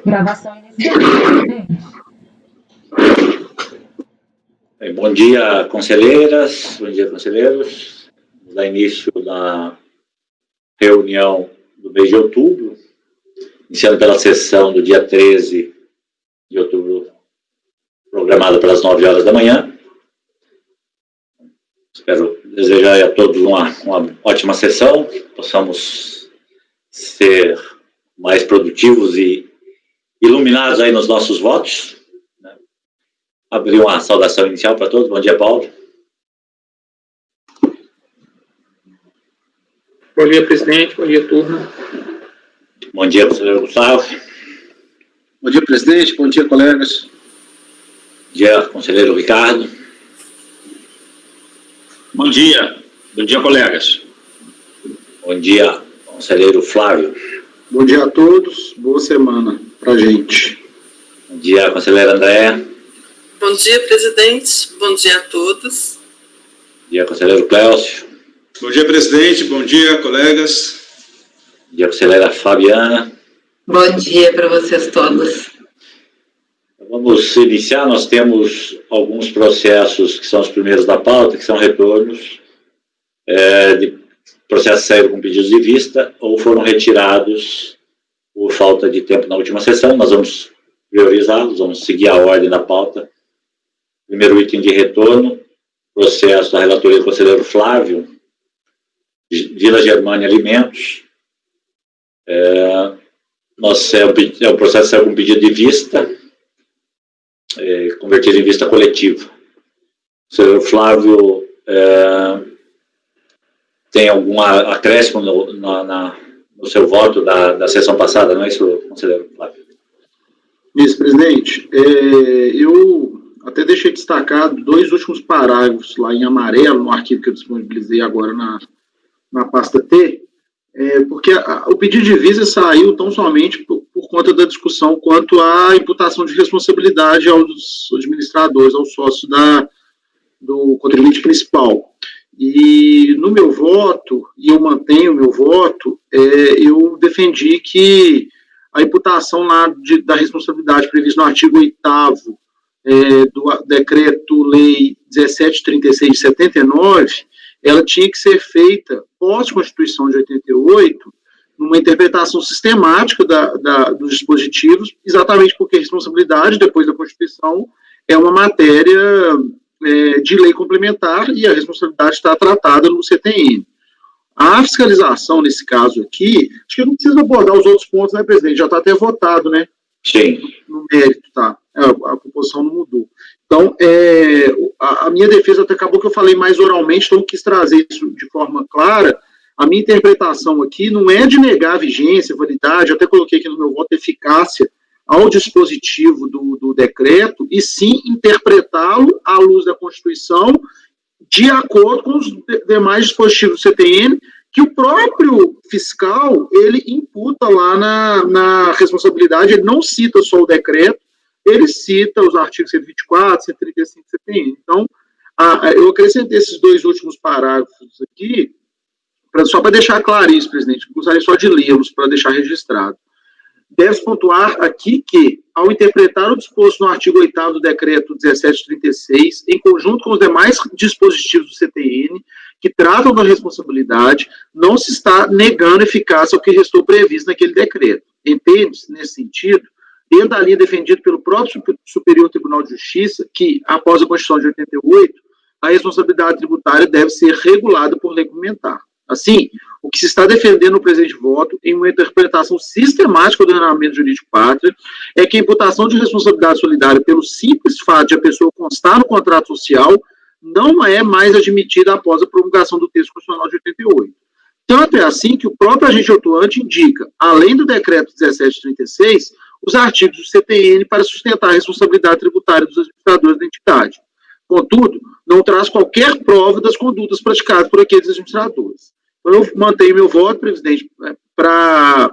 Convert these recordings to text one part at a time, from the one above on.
Gravação iniciada. Bom dia, conselheiras, bom dia, conselheiros. Vamos dar início na reunião do mês de outubro, iniciando pela sessão do dia 13 de outubro, programada para as 9 horas da manhã. Espero desejar a todos uma ótima sessão, que possamos ser mais produtivos e iluminados aí nos nossos votos. Abrir uma saudação inicial para todos. Bom dia, Paulo. Bom dia, presidente. Bom dia, turma. Bom dia, conselheiro Gustavo. Bom dia, presidente. Bom dia, colegas. Bom dia, conselheiro Ricardo. Bom dia. Bom dia, colegas. Bom dia, conselheiro Flávio. Bom dia a todos. Boa semana para a gente. Bom dia, conselheiro André. Bom dia, presidente. Bom dia a todos. Bom dia, conselheiro Cléucio. Bom dia, presidente. Bom dia, colegas. Bom dia, conselheira Fabiana. Bom dia para vocês todos. Vamos iniciar. Nós temos alguns processos que são os primeiros da pauta, que são retornos de processos que saíram com pedidos de vista ou foram retirados por falta de tempo na última sessão. Nós vamos priorizá-los, vamos seguir a ordem da pauta. Primeiro item de retorno, processo da relatoria do conselheiro Flávio, Vila Germânia Alimentos. É o processo que saiu com pedido de vista, convertido em vista coletiva. O conselheiro Flávio tem algum acréscimo no seu voto da sessão passada, não é isso, conselheiro Flávio? Vice-presidente, eu até deixei destacado dois últimos parágrafos lá em amarelo, no arquivo que eu disponibilizei agora na pasta T, porque o pedido de vista saiu tão somente por conta da discussão quanto à imputação de responsabilidade aos administradores, aos sócios do contribuinte principal. E no meu voto, e eu mantenho o meu voto, eu defendi que a imputação lá da responsabilidade prevista no artigo 8º do Decreto-Lei 1736 de 79, ela tinha que ser feita pós-Constituição de 88, numa interpretação sistemática dos dispositivos, exatamente porque a responsabilidade, depois da Constituição, é uma matéria de lei complementar e a responsabilidade está tratada no CTN. A fiscalização, nesse caso aqui, acho que eu não preciso abordar os outros pontos, né, presidente? Já está até votado, né? Sim. No mérito, tá? A composição não mudou. Então, a minha defesa até acabou que eu falei mais oralmente, então eu quis trazer isso de forma clara. A minha interpretação aqui não é de negar a vigência, validade, eu até coloquei aqui no meu voto eficácia ao dispositivo do decreto, e sim interpretá-lo à luz da Constituição, de acordo com os demais dispositivos do CTN, que o próprio fiscal, ele imputa lá na responsabilidade, ele não cita só o decreto, ele cita os artigos 124, 135 do CTN. Então, eu acrescentei esses dois últimos parágrafos aqui, só para deixar claro isso, presidente, gostaria só de lê-los para deixar registrado. Deve pontuar aqui que, ao interpretar o disposto no artigo 8º do Decreto 1736, em conjunto com os demais dispositivos do CTN, que tratam da responsabilidade, não se está negando eficácia ao que restou previsto naquele decreto. Entende-se, nesse sentido, dentro da linha defendida pelo próprio Superior Tribunal de Justiça, que, após a Constituição de 88, a responsabilidade tributária deve ser regulada por lei complementar. Assim, o que se está defendendo no presente voto, em uma interpretação sistemática do ordenamento jurídico pátria, é que a imputação de responsabilidade solidária pelo simples fato de a pessoa constar no contrato social não é mais admitida após a promulgação do texto constitucional de 88. Tanto é assim que o próprio agente autuante indica, além do decreto 1736, os artigos do CTN para sustentar a responsabilidade tributária dos administradores da entidade. Contudo, não traz qualquer prova das condutas praticadas por aqueles administradores. Então, eu mantenho meu voto, presidente, para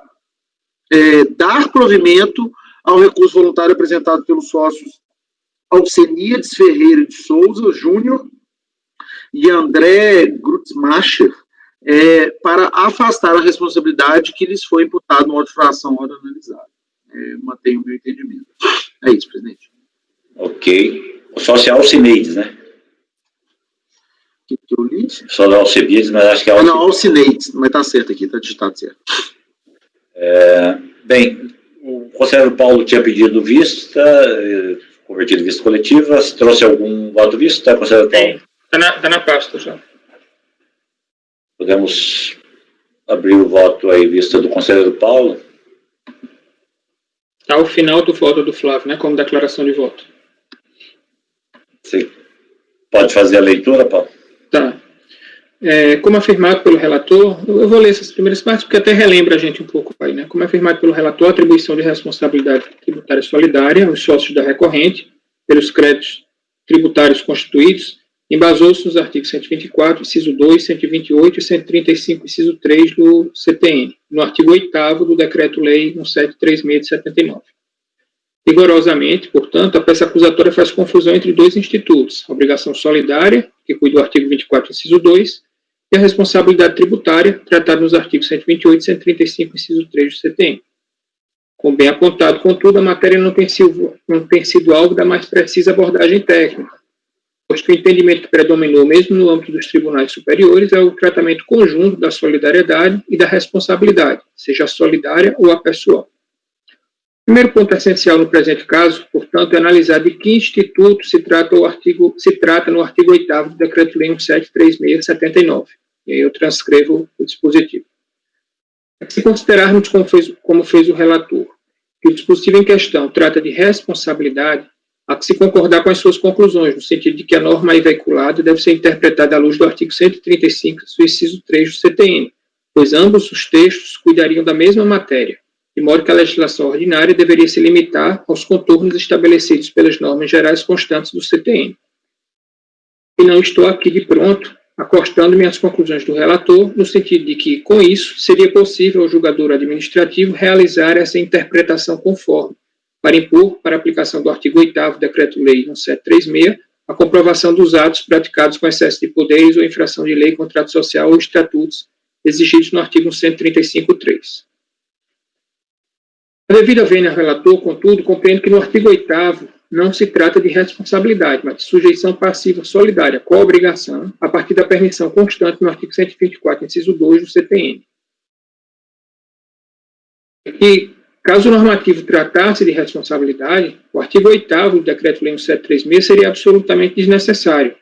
dar provimento ao recurso voluntário apresentado pelos sócios Alceníades Ferreira de Souza Júnior e André Grutzmacher, para afastar a responsabilidade que lhes foi imputada no auto de fração hora analisada. mantenho o meu entendimento. É isso, presidente. Ok. Só se é Alcineide, né? O que eu li? Só da Alcebiades, mas acho que é Não, Alcineide, mas tá certo aqui, tá digitado certo. Bem, o conselheiro Paulo tinha pedido vista, convertido em vista coletiva. Se trouxe algum voto vista, conselheiro Paulo? Tá na pasta já. Podemos abrir o voto aí, vista do conselheiro Paulo. Tá ao final do voto do Flávio, né? Como declaração de voto. Você pode fazer a leitura, Paulo? Tá. Como afirmado pelo relator, eu vou ler essas primeiras partes porque até relembra a gente um pouco aí, né? Como afirmado pelo relator, a atribuição de responsabilidade tributária solidária aos sócios da recorrente pelos créditos tributários constituídos embasou-se nos artigos 124, inciso 2, 128 e 135, inciso 3 do CTN, no artigo 8º do Decreto-Lei 1736 de 79. Rigorosamente, portanto, a peça acusatória faz confusão entre dois institutos, a obrigação solidária, que cuida do artigo 24, inciso 2, e a responsabilidade tributária, tratada nos artigos 128 e 135, inciso 3 do CTN. Como bem apontado, contudo, a matéria não tem sido alvo da mais precisa abordagem técnica, pois que o entendimento que predominou, mesmo no âmbito dos tribunais superiores, é o tratamento conjunto da solidariedade e da responsabilidade, seja a solidária ou a pessoal. O primeiro ponto essencial no presente caso, portanto, é analisar de que instituto se trata no artigo 8º do Decreto-Lei 1736 de 79. E aí eu transcrevo o dispositivo. Se considerarmos, como fez o relator, que o dispositivo em questão trata de responsabilidade, há que se concordar com as suas conclusões, no sentido de que a norma aí veiculada deve ser interpretada à luz do artigo 135, inciso 3 do CTN, pois ambos os textos cuidariam da mesma matéria, de modo que a legislação ordinária deveria se limitar aos contornos estabelecidos pelas normas gerais constantes do CTN. E não estou aqui de pronto, acostando-me às conclusões do relator, no sentido de que, com isso, seria possível ao julgador administrativo realizar essa interpretação conforme, para impor, para aplicação do artigo 8º do Decreto-Lei 1736, a comprovação dos atos praticados com excesso de poderes ou infração de lei, contrato social ou estatutos exigidos no artigo 135.3. Devido a vênia ao relator, contudo, compreendo que no artigo 8º não se trata de responsabilidade, mas de sujeição passiva solidária, com a obrigação, a partir da permissão constante no artigo 124, inciso 2 do CTN. E, caso o normativo tratasse de responsabilidade, o artigo 8º do Decreto-Lei 1736 seria absolutamente desnecessário.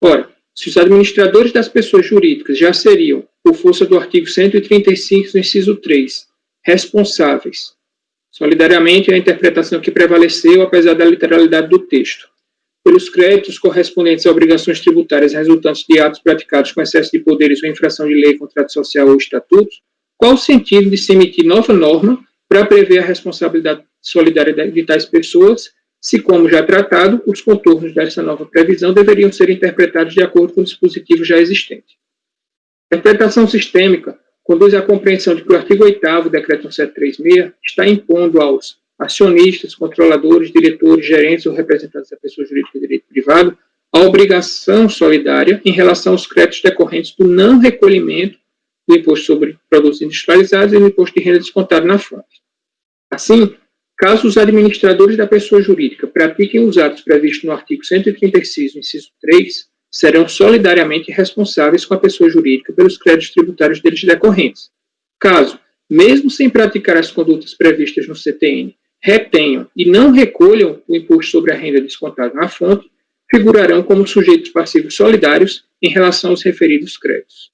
Ora, se os administradores das pessoas jurídicas já seriam, por força do artigo 135, inciso 3, responsáveis, solidariamente é a interpretação que prevaleceu, apesar da literalidade do texto, pelos créditos correspondentes a obrigações tributárias resultantes de atos praticados com excesso de poderes ou infração de lei, contrato social ou estatutos, qual o sentido de se emitir nova norma para prever a responsabilidade solidária de tais pessoas, se, como já tratado, os contornos dessa nova previsão deveriam ser interpretados de acordo com o dispositivo já existente. A interpretação sistêmica conduz à compreensão de que o artigo 8º do Decreto 1736 está impondo aos acionistas, controladores, diretores, gerentes ou representantes da pessoa jurídica de direito privado a obrigação solidária em relação aos créditos decorrentes do não recolhimento do imposto sobre produtos industrializados e do imposto de renda descontado na fonte. Assim, caso os administradores da pessoa jurídica pratiquem os atos previstos no artigo 136, inciso 3, serão solidariamente responsáveis com a pessoa jurídica pelos créditos tributários deles decorrentes. Caso, mesmo sem praticar as condutas previstas no CTN, retenham e não recolham o imposto sobre a renda descontado na fonte, figurarão como sujeitos passivos solidários em relação aos referidos créditos.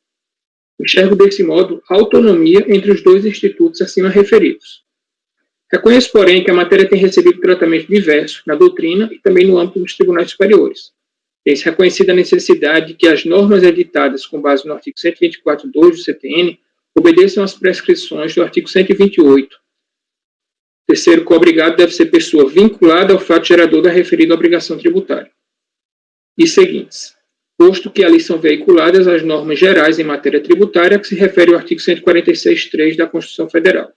Enxergo desse modo a autonomia entre os dois institutos acima referidos. Reconheço, porém, que a matéria tem recebido tratamento diverso na doutrina e também no âmbito dos tribunais superiores. Tem-se reconhecida a necessidade de que as normas editadas com base no artigo 124.2 do CTN obedeçam às prescrições do artigo 128. Terceiro, que o obrigado deve ser pessoa vinculada ao fato gerador da referida obrigação tributária. E seguintes. Posto que ali são veiculadas as normas gerais em matéria tributária que se refere ao artigo 146.3 da Constituição Federal.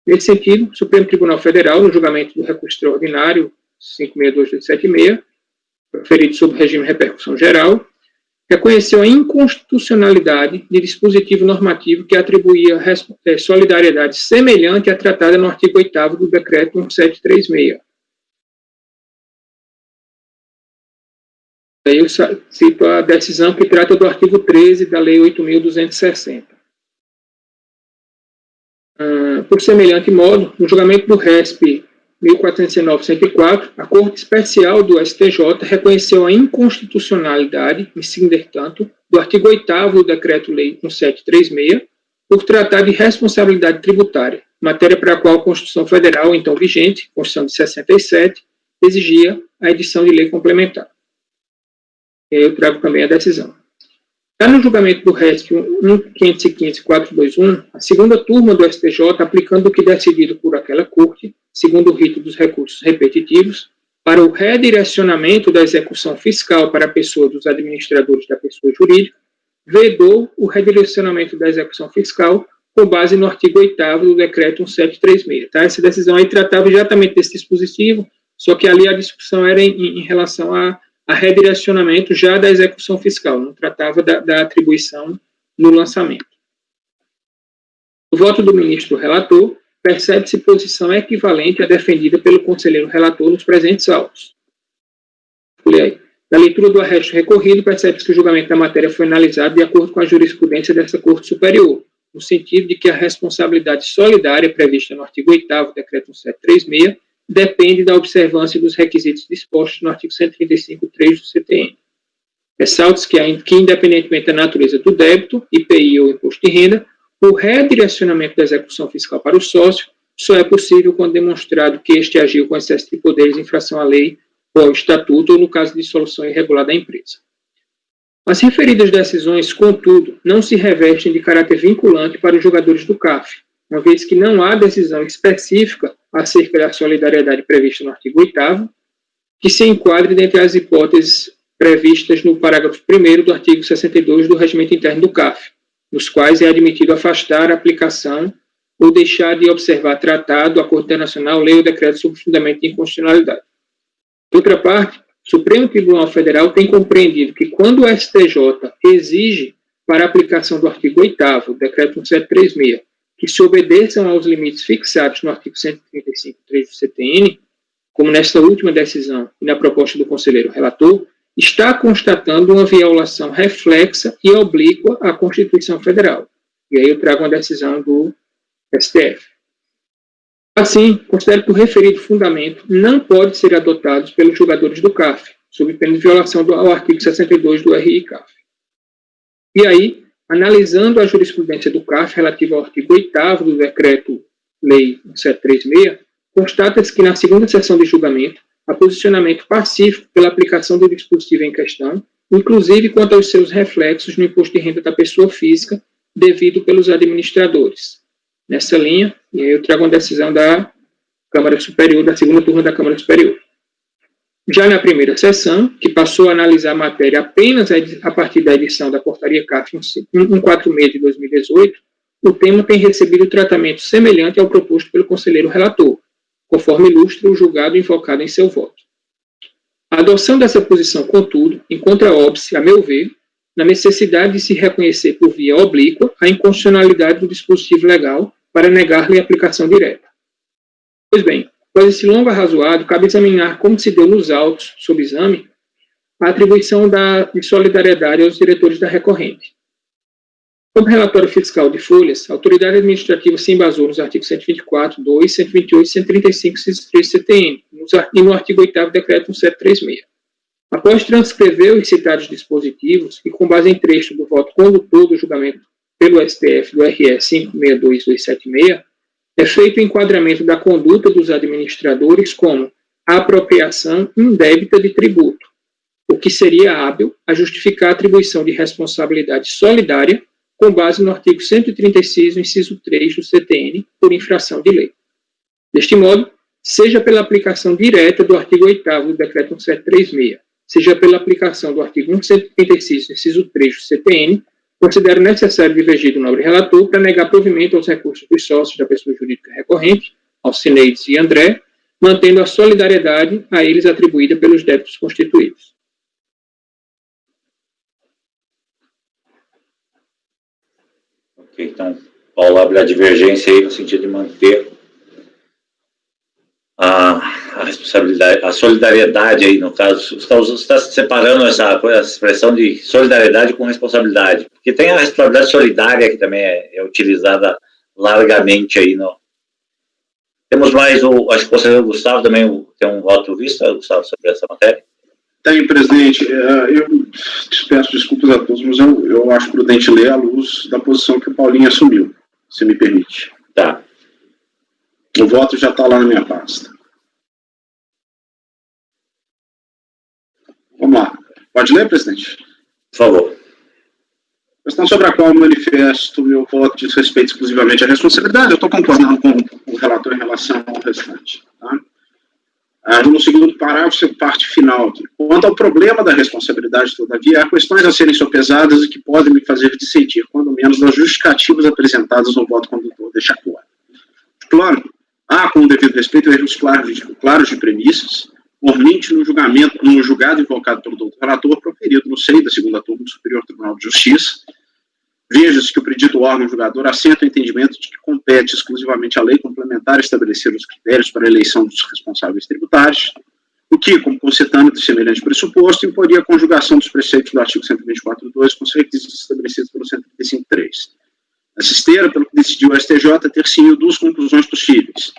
Nesse sentido, o Supremo Tribunal Federal, no julgamento do recurso extraordinário 562/76, referido sob regime de repercussão geral, reconheceu a inconstitucionalidade de dispositivo normativo que atribuía solidariedade semelhante à tratada no artigo 8º do Decreto 1736. Aí eu cito a decisão que trata do artigo 13 da Lei 8.260. Por semelhante modo, no julgamento do RESP 1409-104, a Corte Especial do STJ reconheceu a inconstitucionalidade, tanto, do artigo 8º do Decreto-Lei 1736, por tratar de responsabilidade tributária, matéria para a qual a Constituição Federal, então vigente, Constituição de 67, exigia a edição de lei complementar. Eu trago também a decisão. Já no julgamento do RESP 1515-421, a segunda turma do STJ, aplicando o que decidido por aquela Corte, segundo o rito dos recursos repetitivos, para o redirecionamento da execução fiscal para a pessoa dos administradores da pessoa jurídica, vedou o redirecionamento da execução fiscal com base no artigo 8º do Decreto 1736. Tá? Essa decisão aí tratava exatamente desse dispositivo, só que ali a discussão era em relação a redirecionamento já da execução fiscal, não tratava da atribuição no lançamento. O voto do ministro relator percebe-se posição equivalente à defendida pelo conselheiro relator nos presentes autos. Na leitura do arresto recorrido, percebe-se que o julgamento da matéria foi analisado de acordo com a jurisprudência dessa Corte Superior, no sentido de que a responsabilidade solidária prevista no artigo 8º do Decreto 1736 depende da observância dos requisitos dispostos no artigo 135.3 do CTN. Ressalta-se que, independentemente da natureza do débito, IPI ou imposto de renda, o redirecionamento da execução fiscal para o sócio só é possível quando demonstrado que este agiu com excesso de poderes em infração à lei ou ao estatuto, ou no caso de dissolução irregular da empresa. As referidas decisões, contudo, não se revestem de caráter vinculante para os julgadores do CAF, uma vez que não há decisão específica acerca da solidariedade prevista no artigo 8º, que se enquadre dentre as hipóteses previstas no parágrafo 1º do artigo 62 do Regimento Interno do CAF, nos quais é admitido afastar a aplicação ou deixar de observar tratado, acordo internacional, lei ou decreto sob fundamento de inconstitucionalidade. De outra parte, o Supremo Tribunal Federal tem compreendido que quando o STJ exige para a aplicação do artigo 8º do Decreto 1736 que se obedeçam aos limites fixados no artigo 135.3 do CTN, como nesta última decisão e na proposta do conselheiro relator, está constatando uma violação reflexa e oblíqua à Constituição Federal. E aí eu trago uma decisão do STF. Assim, considero que o referido fundamento não pode ser adotado pelos julgadores do CAF, sob pena de violação ao artigo 62 do RI-CAF. E aí, analisando a jurisprudência do CAF relativa ao artigo 8º do Decreto-Lei 1736, constata-se que na segunda sessão de julgamento, há posicionamento pacífico pela aplicação do dispositivo em questão, inclusive quanto aos seus reflexos no imposto de renda da pessoa física, devido pelos administradores. Nessa linha, e aí eu trago uma decisão da Câmara Superior, da segunda turma da Câmara Superior. Já na primeira sessão, que passou a analisar a matéria apenas a partir da edição da Portaria CAF 146 de 2018, o tema tem recebido tratamento semelhante ao proposto pelo conselheiro relator, conforme ilustra o julgado invocado em seu voto. A adoção dessa posição, contudo, encontra óbice, a meu ver, na necessidade de se reconhecer por via oblíqua a inconstitucionalidade do dispositivo legal para negar-lhe a aplicação direta. Pois bem, após esse longo arrazoado, cabe examinar como se deu nos autos, sob exame, a atribuição de solidariedade aos diretores da recorrente. Como relatório fiscal de folhas, a autoridade administrativa se embasou nos artigos 124, 2, 128 e 135, inciso 3 CTN, e no artigo 8º do Decreto 1736. Após transcrever os citados dispositivos e com base em trecho do voto condutor do julgamento pelo STF do RE 562276, é feito o enquadramento da conduta dos administradores como a apropriação indébita de tributo, o que seria hábil a justificar a atribuição de responsabilidade solidária com base no artigo 136, inciso 3 do CTN, por infração de lei. Deste modo, seja pela aplicação direta do artigo 8º do Decreto 1736, seja pela aplicação do artigo 136, inciso 3 do CTN, considero necessário divergir do nobre relator para negar provimento aos recursos dos sócios da pessoa jurídica recorrente, Alcineide e André, mantendo a solidariedade a eles atribuída pelos débitos constituídos. Então, Paulo abre a divergência aí no sentido de manter a responsabilidade, a solidariedade aí, no caso, está separando essa expressão de solidariedade com responsabilidade, porque tem a responsabilidade solidária que também é utilizada largamente aí. Temos mais acho que o conselheiro Gustavo também tem um voto vista, Gustavo, sobre essa matéria. Tem, presidente. Eu peço desculpas a todos, mas eu acho prudente ler à luz da posição que o Paulinho assumiu, se me permite. Tá. O voto já está lá na minha pasta. Vamos lá. Pode ler, presidente? Por favor. Questão sobre a qual eu manifesto meu voto diz respeito exclusivamente à responsabilidade. Eu estou concordando com o relator em relação ao restante. Tá? No segundo parágrafo, parte final aqui. Quanto ao problema da responsabilidade, todavia, há questões a serem sopesadas e que podem me fazer dissentir, quando menos, das justificativas apresentadas no voto condutor deste acordo. Claro, há, com o devido respeito, erros claros de premissas, mormente no julgado invocado pelo doutor relator, proferido no seio da segunda turma do Superior Tribunal de Justiça. Veja-se que o predito órgão julgador assenta o entendimento de que compete exclusivamente à lei complementar estabelecer os critérios para a eleição dos responsáveis tributários, o que, como concitâneo de semelhante pressuposto, imporia a conjugação dos preceitos do artigo 124.2 com os requisitos estabelecidos pelo 135.3. Nessa esteira, pelo que decidiu o STJ, ter-se-iam duas conclusões possíveis.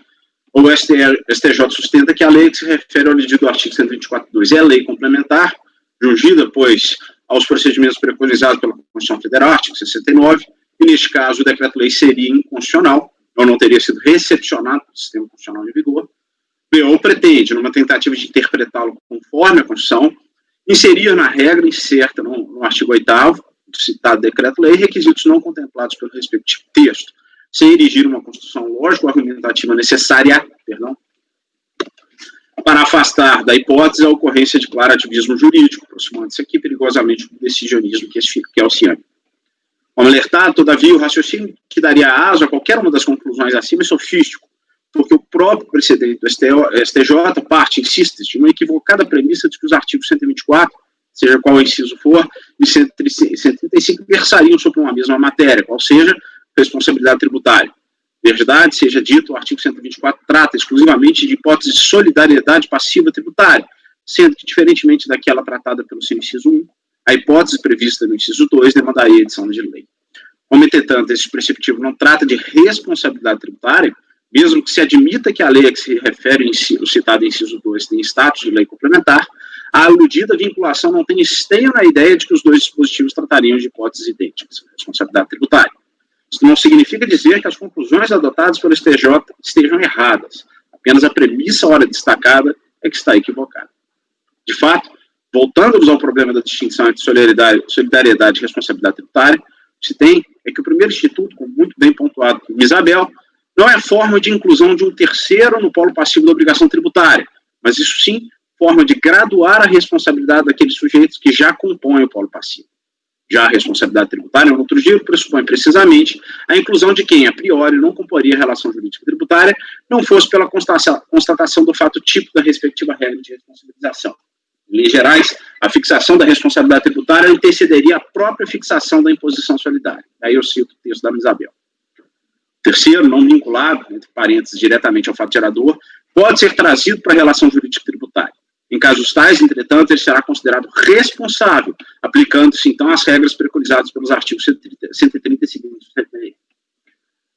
O STJ sustenta que a lei que se refere ao litigo do artigo 124.2 é lei complementar, jungida, pois, aos procedimentos preconizados pela Constituição Federal, artigo 69, e, neste caso, o decreto-lei seria inconstitucional, ou não teria sido recepcionado pelo sistema constitucional em vigor, ou pretende, numa tentativa de interpretá-lo conforme a Constituição, inserir na regra incerta no artigo 8º do citado decreto-lei requisitos não contemplados pelo respectivo texto, sem erigir uma construção lógico-argumentativa necessária, para afastar da hipótese a ocorrência de claro ativismo jurídico, aproximando-se aqui perigosamente do decisionismo que é o ciano. Como alertado, todavia, o raciocínio que daria aso a qualquer uma das conclusões acima é sofístico, porque o próprio precedente do STJ parte, insiste, de uma equivocada premissa de que os artigos 124, seja qual o inciso for, e 135 versariam sobre uma mesma matéria, qual seja responsabilidade tributária. Verdade, seja dito, o artigo 124 trata exclusivamente de hipótese de solidariedade passiva tributária, sendo que, diferentemente daquela tratada pelo seu inciso 1, a hipótese prevista no inciso 2 demandaria edição de lei. Como, entretanto, esse prescritivo não trata de responsabilidade tributária, mesmo que se admita que a lei a que se refere o citado inciso 2 tem status de lei complementar, a aludida vinculação não tem esteio na ideia de que os dois dispositivos tratariam de hipóteses idênticas, responsabilidade tributária. Isso não significa dizer que as conclusões adotadas pelo STJ estejam erradas. Apenas a premissa ora destacada é que está equivocada. De fato, voltando-nos ao problema da distinção entre solidariedade e responsabilidade tributária, o que se tem é que o primeiro instituto, como muito bem pontuado por Isabel, não é forma de inclusão de um terceiro no polo passivo da obrigação tributária, mas isso sim, forma de graduar a responsabilidade daqueles sujeitos que já compõem o polo passivo. Já a responsabilidade tributária, no outro giro, pressupõe precisamente a inclusão de quem, a priori, não comporia a relação jurídica tributária, não fosse pela constatação do fato típico da respectiva regra de responsabilização. Em linhas gerais, a fixação da responsabilidade tributária antecederia a própria fixação da imposição solidária. Aí eu cito o texto da Isabel. Terceiro, não vinculado, entre parênteses, diretamente ao fato gerador, pode ser trazido para a relação jurídica tributária. Em casos tais, entretanto, ele será considerado responsável, aplicando-se, então, as regras preconizadas pelos artigos 130 e seguintes do CPI.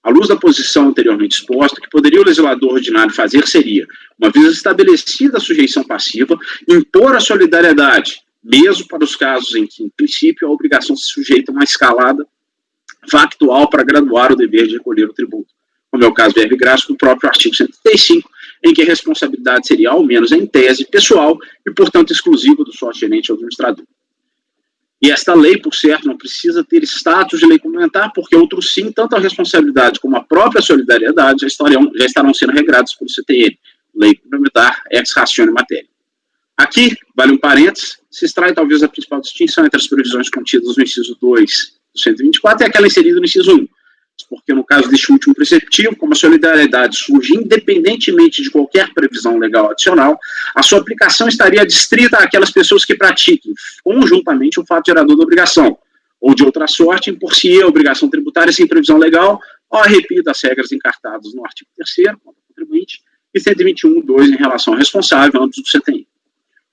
À luz da posição anteriormente exposta, o que poderia o legislador ordinário fazer seria, uma vez estabelecida a sujeição passiva, impor a solidariedade, mesmo para os casos em que, em princípio, a obrigação se sujeita a uma escalada factual para graduar o dever de recolher o tributo, como é o caso verbo e gráfico do próprio artigo 135, em que a responsabilidade seria, ao menos em tese, pessoal e, portanto, exclusiva do sócio-gerente ou administrador. E esta lei, por certo, não precisa ter status de lei complementar, porque outros sim, tanto a responsabilidade como a própria solidariedade já estarão sendo regrados pelo CTN, lei complementar ex ratione matéria. Aqui, vale um parênteses, se extrai talvez a principal distinção entre as previsões contidas no inciso 2 do 124 e aquela inserida no inciso 1. Porque no caso deste último preceptivo, como a solidariedade surge independentemente de qualquer previsão legal adicional, a sua aplicação estaria adstrita àquelas pessoas que pratiquem conjuntamente o fato gerador da obrigação, ou de outra sorte, impor-se a obrigação tributária sem previsão legal, ao arrepio das regras encartadas no artigo 3º, contra o contribuinte, e 121.2 em relação ao responsável, âmbito do CTI.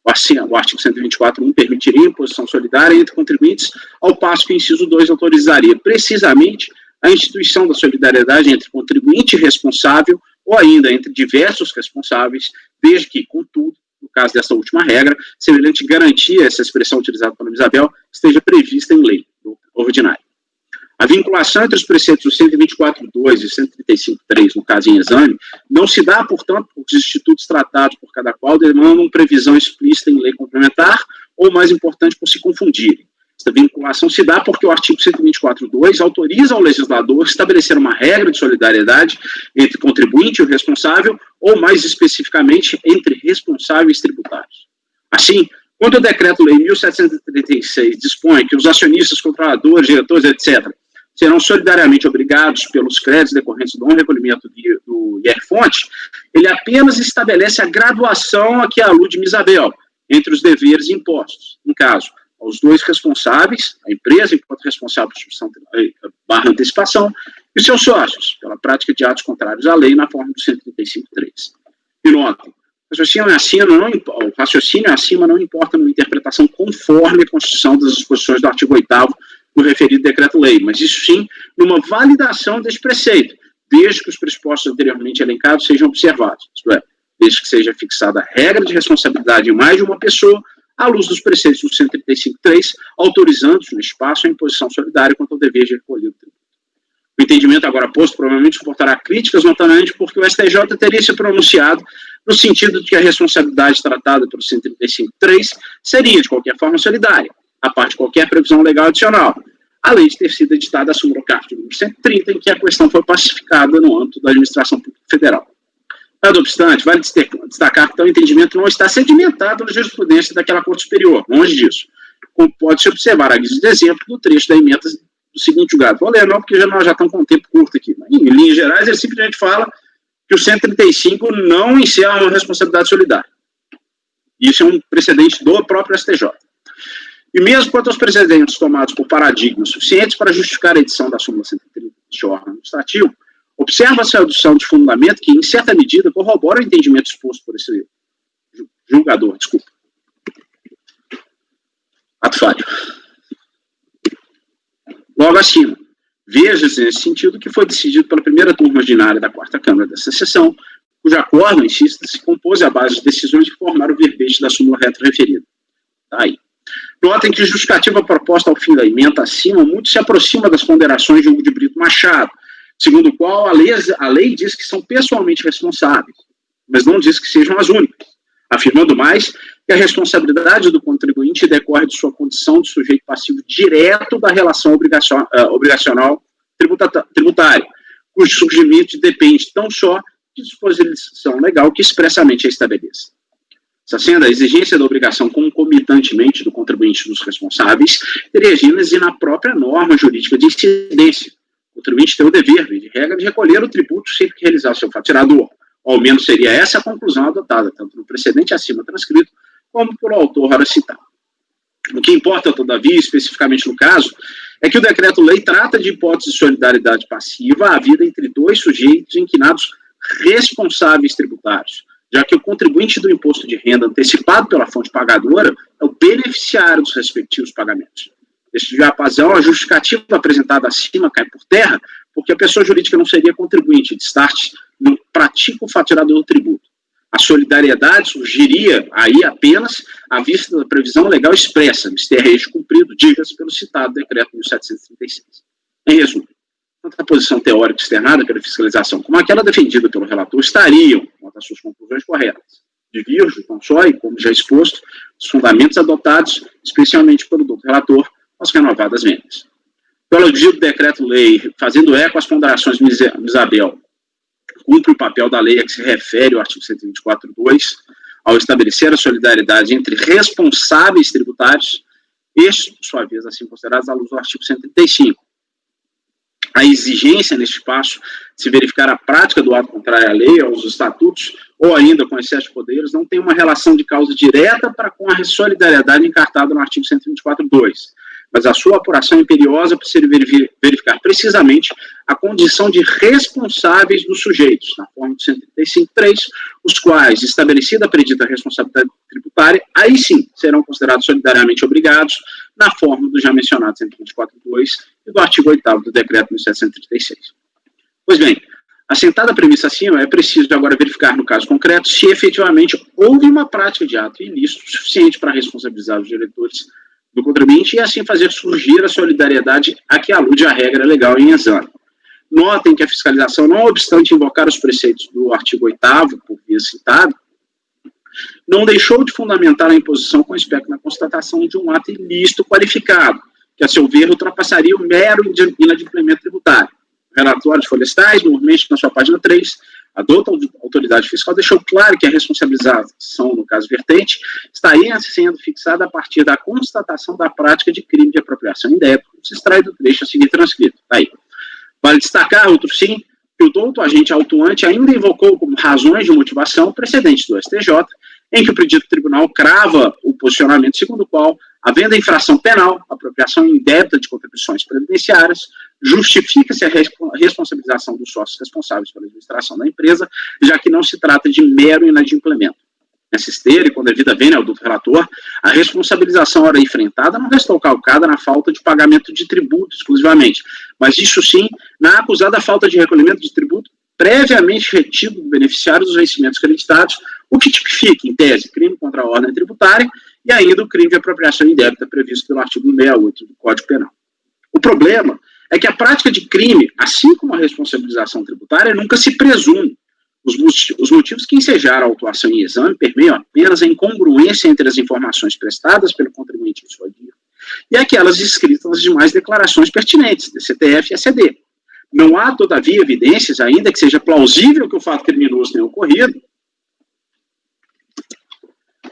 O artigo 124.1 permitiria a imposição solidária entre contribuintes, ao passo que o inciso 2 autorizaria precisamente a instituição da solidariedade entre contribuinte e responsável, ou ainda entre diversos responsáveis, desde que, contudo, no caso dessa última regra, semelhante garantia, essa expressão utilizada pela Isabel, esteja prevista em lei ordinária. A vinculação entre os preceitos do 124.2 e 135.3, no caso em exame, não se dá, portanto, porque os institutos tratados por cada qual demandam previsão explícita em lei complementar, ou, mais importante, por se confundirem. Esta vinculação se dá porque o artigo 124.2 autoriza ao legislador estabelecer uma regra de solidariedade entre contribuinte e o responsável, ou, mais especificamente, entre responsáveis tributários. Assim, quando o Decreto-Lei 1736 dispõe que os acionistas, controladores, diretores, etc., serão solidariamente obrigados pelos créditos decorrentes do não recolhimento do IR-fonte, ele apenas estabelece a graduação a que alude Isabel entre os deveres e impostos. No caso, aos dois responsáveis, a empresa enquanto responsável por substituição / antecipação, e seus sócios, pela prática de atos contrários à lei na forma do 135.3. E notem, o raciocínio acima não importa numa interpretação conforme a Constituição das disposições do artigo 8º do referido decreto-lei, mas isso sim numa validação desse preceito, desde que os pressupostos anteriormente elencados sejam observados, isto é, desde que seja fixada a regra de responsabilidade em mais de uma pessoa, à luz dos preceitos do 135.3, autorizando-se no espaço a imposição solidária quanto ao dever de recolher o tributo. O entendimento agora posto provavelmente suportará críticas, notadamente porque o STJ teria se pronunciado no sentido de que a responsabilidade tratada pelo 135.3 seria, de qualquer forma, solidária, a parte de qualquer previsão legal adicional, além de ter sido editada a súmula CARF número 130, em que a questão foi pacificada no âmbito da administração pública federal. Não obstante, vale destacar que tal entendimento não está sedimentado na jurisprudência daquela Corte Superior, longe disso, como pode-se observar a guisa de exemplo do trecho da emenda do seguinte julgado. Vou ler não, porque nós já estamos com um tempo curto aqui. Mas, em linhas gerais, ele simplesmente fala que o 135 não encerra uma responsabilidade solidária. Isso é um precedente do próprio STJ. E mesmo quanto aos precedentes tomados por paradigmas suficientes para justificar a edição da súmula 130 de órgão administrativo, observa-se a adoção de fundamento que, em certa medida, corrobora o entendimento exposto por esse julgador. Desculpa. Ato falho. Logo acima, veja-se nesse sentido que foi decidido pela primeira turma ordinária da 4ª Câmara dessa sessão, cujo acordo, insista, se compôs à base de decisões que formaram o verbete da súmula referida. Tá aí. Notem que a justificativa proposta ao fim da emenda acima muito se aproxima das ponderações de Hugo de Brito Machado, segundo o qual a lei diz que são pessoalmente responsáveis, mas não diz que sejam as únicas, afirmando mais que a responsabilidade do contribuinte decorre de sua condição de sujeito passivo direto da relação obrigacional tributária, cujo surgimento depende tão só de disposição legal que expressamente a estabeleça. Essa sendo a exigência da obrigação concomitantemente do contribuinte dos responsáveis, teria gênese na própria norma jurídica de incidência. O contribuinte tem o dever, de regra, de recolher o tributo sempre que realizar seu faturador. Ou ao menos seria essa a conclusão adotada, tanto no precedente acima transcrito, como pelo autor ora citado. O que importa, todavia, especificamente no caso, é que o decreto-lei trata de hipótese de solidariedade passiva havida entre dois sujeitos inquinados responsáveis tributários, já que o contribuinte do imposto de renda antecipado pela fonte pagadora é o beneficiário dos respectivos pagamentos. Neste diapasão, a justificativa apresentada acima cai por terra, porque a pessoa jurídica não seria contribuinte, de start, não pratica o faturador do tributo. A solidariedade surgiria aí apenas à vista da previsão legal expressa, mistério eixo cumprido, diga-se pelo citado decreto 1736. Em resumo, tanto a posição teórica externada pela fiscalização como aquela defendida pelo relator estariam, quanto às suas conclusões corretas, divergem, não só, e como já exposto, os fundamentos adotados, especialmente pelo doutor relator, às renovadas vendas. Pelo dito decreto-lei, fazendo eco às ponderações de Isabel, cumpre o papel da lei a que se refere o artigo 124.2, ao estabelecer a solidariedade entre responsáveis tributários, estes, por sua vez, assim considerados à luz do artigo 135. A exigência neste espaço de se verificar a prática do ato contrário à lei, aos estatutos, ou ainda com excesso de poderes, não tem uma relação de causa direta para com a solidariedade encartada no artigo 124.2, mas a sua apuração é imperiosa para se verificar precisamente a condição de responsáveis dos sujeitos, na forma do 135.3, os quais, estabelecida a predita responsabilidade tributária, aí sim serão considerados solidariamente obrigados, na forma do já mencionado 124.2 e do artigo 8º do decreto 1736. Pois bem, assentada a premissa acima, é preciso agora verificar no caso concreto se efetivamente houve uma prática de ato ilícito suficiente para responsabilizar os diretores do contribuinte e assim fazer surgir a solidariedade a que alude a regra legal em exame. Notem que a fiscalização, não obstante invocar os preceitos do artigo 8º, por via citado, não deixou de fundamentar a imposição com respecto na constatação de um ato ilícito qualificado, que, a seu ver, ultrapassaria o mero inadimplemento tributário. O relatório de Florestais, normalmente na sua página 3, a autoridade fiscal deixou claro que a responsabilização, no caso vertente, estaria sendo fixada a partir da constatação da prática de crime de apropriação indébita, como se extrai do trecho a seguir transcrito. Aí. Vale destacar, outro sim, que o douto agente autuante ainda invocou como razões de motivação precedentes do STJ, em que o predito tribunal crava o posicionamento segundo o qual, havendo a infração penal, apropriação indébita de contribuições previdenciárias, justifica-se a responsabilização dos sócios responsáveis pela administração da empresa, já que não se trata de mero inadimplemento. Nessa esteira, e com devida vênia ao douto relator, a responsabilização ora enfrentada não restou calcada na falta de pagamento de tributo exclusivamente, mas isso sim, na acusada falta de recolhimento de tributo previamente retido do beneficiário dos vencimentos creditados, o que tipifica, em tese, crime contra a ordem tributária e ainda o crime de apropriação indébita previsto pelo artigo 168 do Código Penal. O problema é que a prática de crime, assim como a responsabilização tributária, nunca se presume. Os motivos que ensejaram a autuação em exame permeiam apenas a incongruência entre as informações prestadas pelo contribuinte em sua guia e aquelas descritas nas demais declarações pertinentes, DCTF e ACD. Não há, todavia, evidências, ainda que seja plausível que o fato criminoso tenha ocorrido,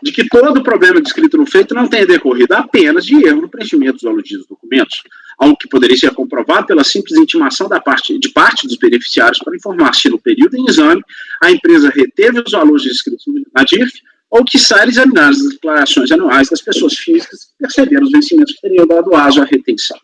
de que todo o problema descrito no feito não tenha decorrido apenas de erro no preenchimento dos aludidos documentos, algo que poderia ser comprovado pela simples intimação de parte dos beneficiários para informar se no período em exame a empresa reteve os valores descritos na DIRF ou que saia examinar as declarações anuais das pessoas físicas que perceberam os vencimentos que teriam dado aso à retenção.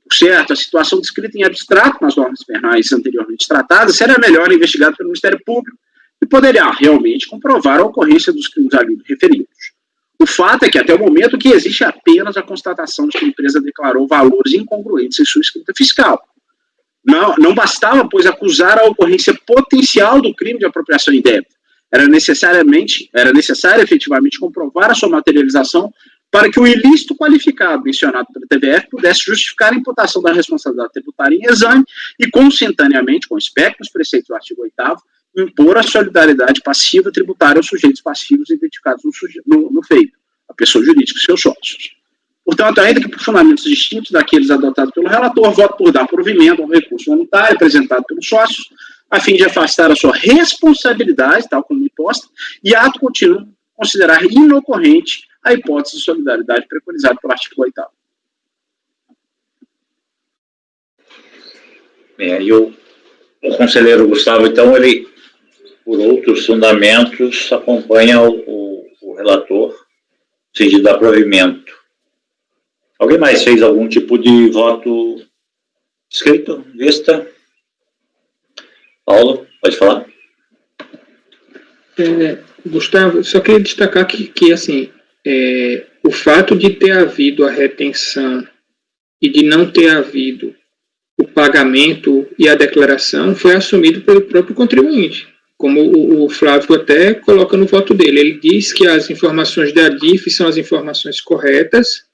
Por certo, a situação descrita em abstrato nas normas penais anteriormente tratadas seria melhor investigada pelo Ministério Público e poderia realmente comprovar a ocorrência dos crimes ali referidos. O fato é que, até o momento, o que existe é apenas a constatação de que a empresa declarou valores incongruentes em sua escrita fiscal. Não bastava, pois, acusar a ocorrência potencial do crime de apropriação indébita. Era necessário efetivamente comprovar a sua materialização para que o ilícito qualificado mencionado pela TVF pudesse justificar a imputação da responsabilidade tributária em exame e, consentaneamente, com espectro nos preceitos do artigo 8º, impor a solidariedade passiva tributária aos sujeitos passivos identificados no feito, a pessoa jurídica e seus sócios. Portanto, ainda que por fundamentos distintos daqueles adotados pelo relator, voto por dar provimento ao recurso voluntário apresentado pelos sócios, a fim de afastar a sua responsabilidade, tal como imposta, e ato contínuo considerar inocorrente a hipótese de solidariedade preconizada pelo artigo 8º. E o conselheiro Gustavo, então, ele, por outros fundamentos, acompanha o relator no sentido do provimento. Alguém mais fez algum tipo de voto escrito, vista? Paulo, pode falar? Gustavo, só queria destacar que assim, o fato de ter havido a retenção e de não ter havido o pagamento e a declaração foi assumido pelo próprio contribuinte, como o Flávio até coloca no voto dele. Ele diz que as informações da DIF são as informações corretas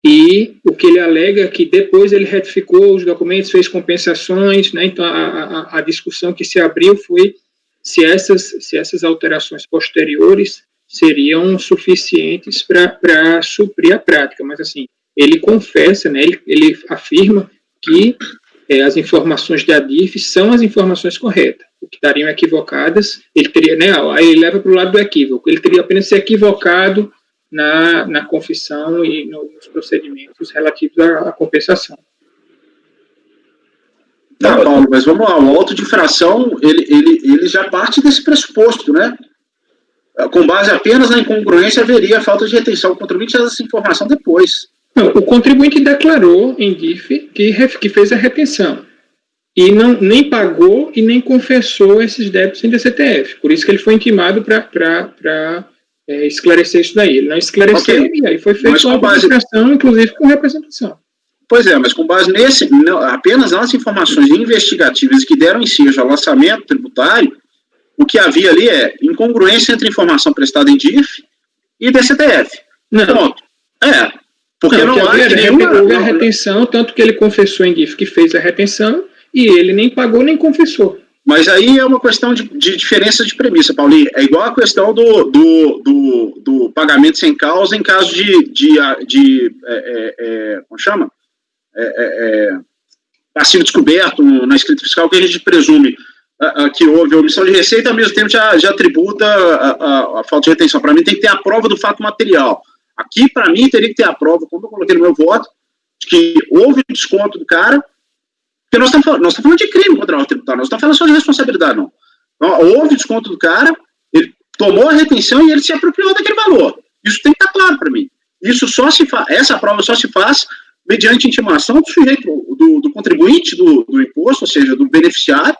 e o que ele alega é que depois ele retificou os documentos, fez compensações, né? Então a discussão que se abriu foi se essas alterações posteriores seriam suficientes para suprir a prática, mas assim, ele confessa, né? Ele afirma que as informações da DIF são as informações corretas, o que estariam equivocadas, ele teria, né, aí ele leva para o lado do equívoco, ele teria apenas se equivocado na confissão e nos procedimentos relativos à compensação. Tá, Paulo, mas vamos lá, o auto de infração, ele já parte desse pressuposto, né? Com base apenas na incongruência, haveria falta de retenção. O contribuinte faz essa informação depois. Não, o contribuinte declarou em DIF que fez a retenção e nem pagou e nem confessou esses débitos em DCTF. Por isso que ele foi intimado para esclarecer isso daí. Ele não esclareceu, e aí foi feita uma apresentação, inclusive com representação. Pois é, mas com base apenas nas informações investigativas que deram ensejo ao lançamento tributário, o que havia ali é incongruência entre informação prestada em DIF e DCTF. Não. Ponto. Porque não há houve a retenção, tanto que ele confessou em DIF que fez a retenção, e ele nem pagou nem confessou. Mas aí é uma questão de diferença de premissa, Paulinho. É igual a questão do pagamento sem causa em caso como chama? Passivo descoberto na escrita fiscal, que a gente presume que houve omissão de receita, ao mesmo tempo já tributa a falta de retenção. Para mim tem que ter a prova do fato material. Aqui, para mim, teria que ter a prova, como eu coloquei no meu voto, de que houve desconto do cara, porque nós estamos falando de crime contra a ordem tributária, nós não estamos falando só de responsabilidade, não. Então, houve desconto do cara, ele tomou a retenção e ele se apropriou daquele valor. Isso tem que estar claro para mim. Essa prova só se faz mediante intimação do sujeito, do contribuinte do imposto, ou seja, do beneficiário,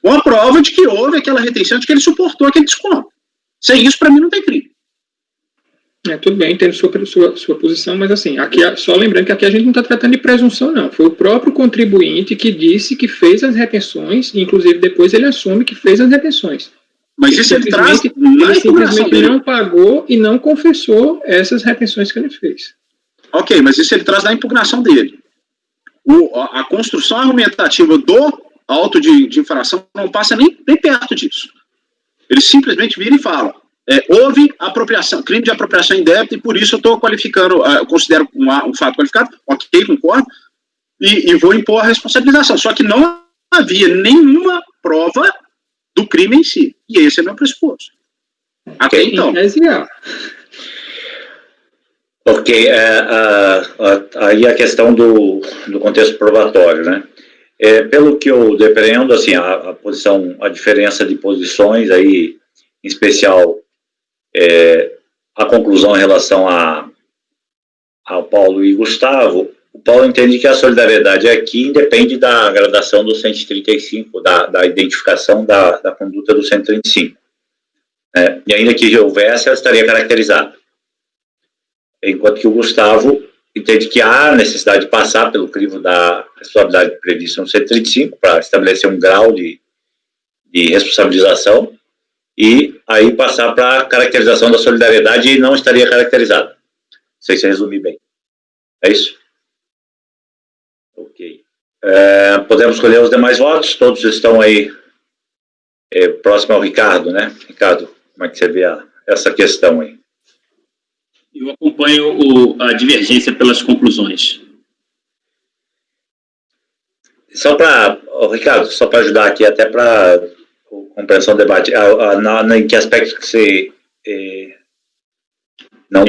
com a prova de que houve aquela retenção, de que ele suportou aquele desconto. Sem isso, para mim, não tem crime. Tudo bem, entendo sua posição, mas assim, aqui, só lembrando que aqui a gente não está tratando de presunção, não. Foi o próprio contribuinte que disse que fez as retenções, e inclusive depois ele assume que fez as retenções. Mas isso ele traz... Ele simplesmente não pagou e não confessou essas retenções que ele fez. Ok, mas isso ele traz da impugnação dele. A construção argumentativa do auto de infração não passa nem perto disso. Ele simplesmente vira e fala: houve apropriação, crime de apropriação indébita, e por isso eu estou qualificando, considero um fato qualificado, ok, concordo, e vou impor a responsabilização. Só que não havia nenhuma prova do crime em si. E esse é meu pressuposto. Até então. Ok, aí a questão do contexto probatório, né? Pelo que eu depreendo, assim, a diferença de posições aí, em especial, a conclusão em relação ao Paulo e Gustavo. O Paulo entende que a solidariedade aqui independe da gradação do 135, da identificação da conduta do 135. E ainda que houvesse, ela estaria caracterizada. Enquanto que o Gustavo entende que há necessidade de passar pelo crivo da responsabilidade prevista no 135 para estabelecer um grau de responsabilização e aí passar para a caracterização da solidariedade e não estaria caracterizada. Não sei se resumi bem. É isso? Ok. Podemos escolher os demais votos? Todos estão aí próximo ao Ricardo, né? Ricardo, como é que você vê essa questão aí? Eu acompanho a divergência pelas conclusões. Só para, Ricardo, só para ajudar aqui, até para compreensão do debate, em que aspecto que você não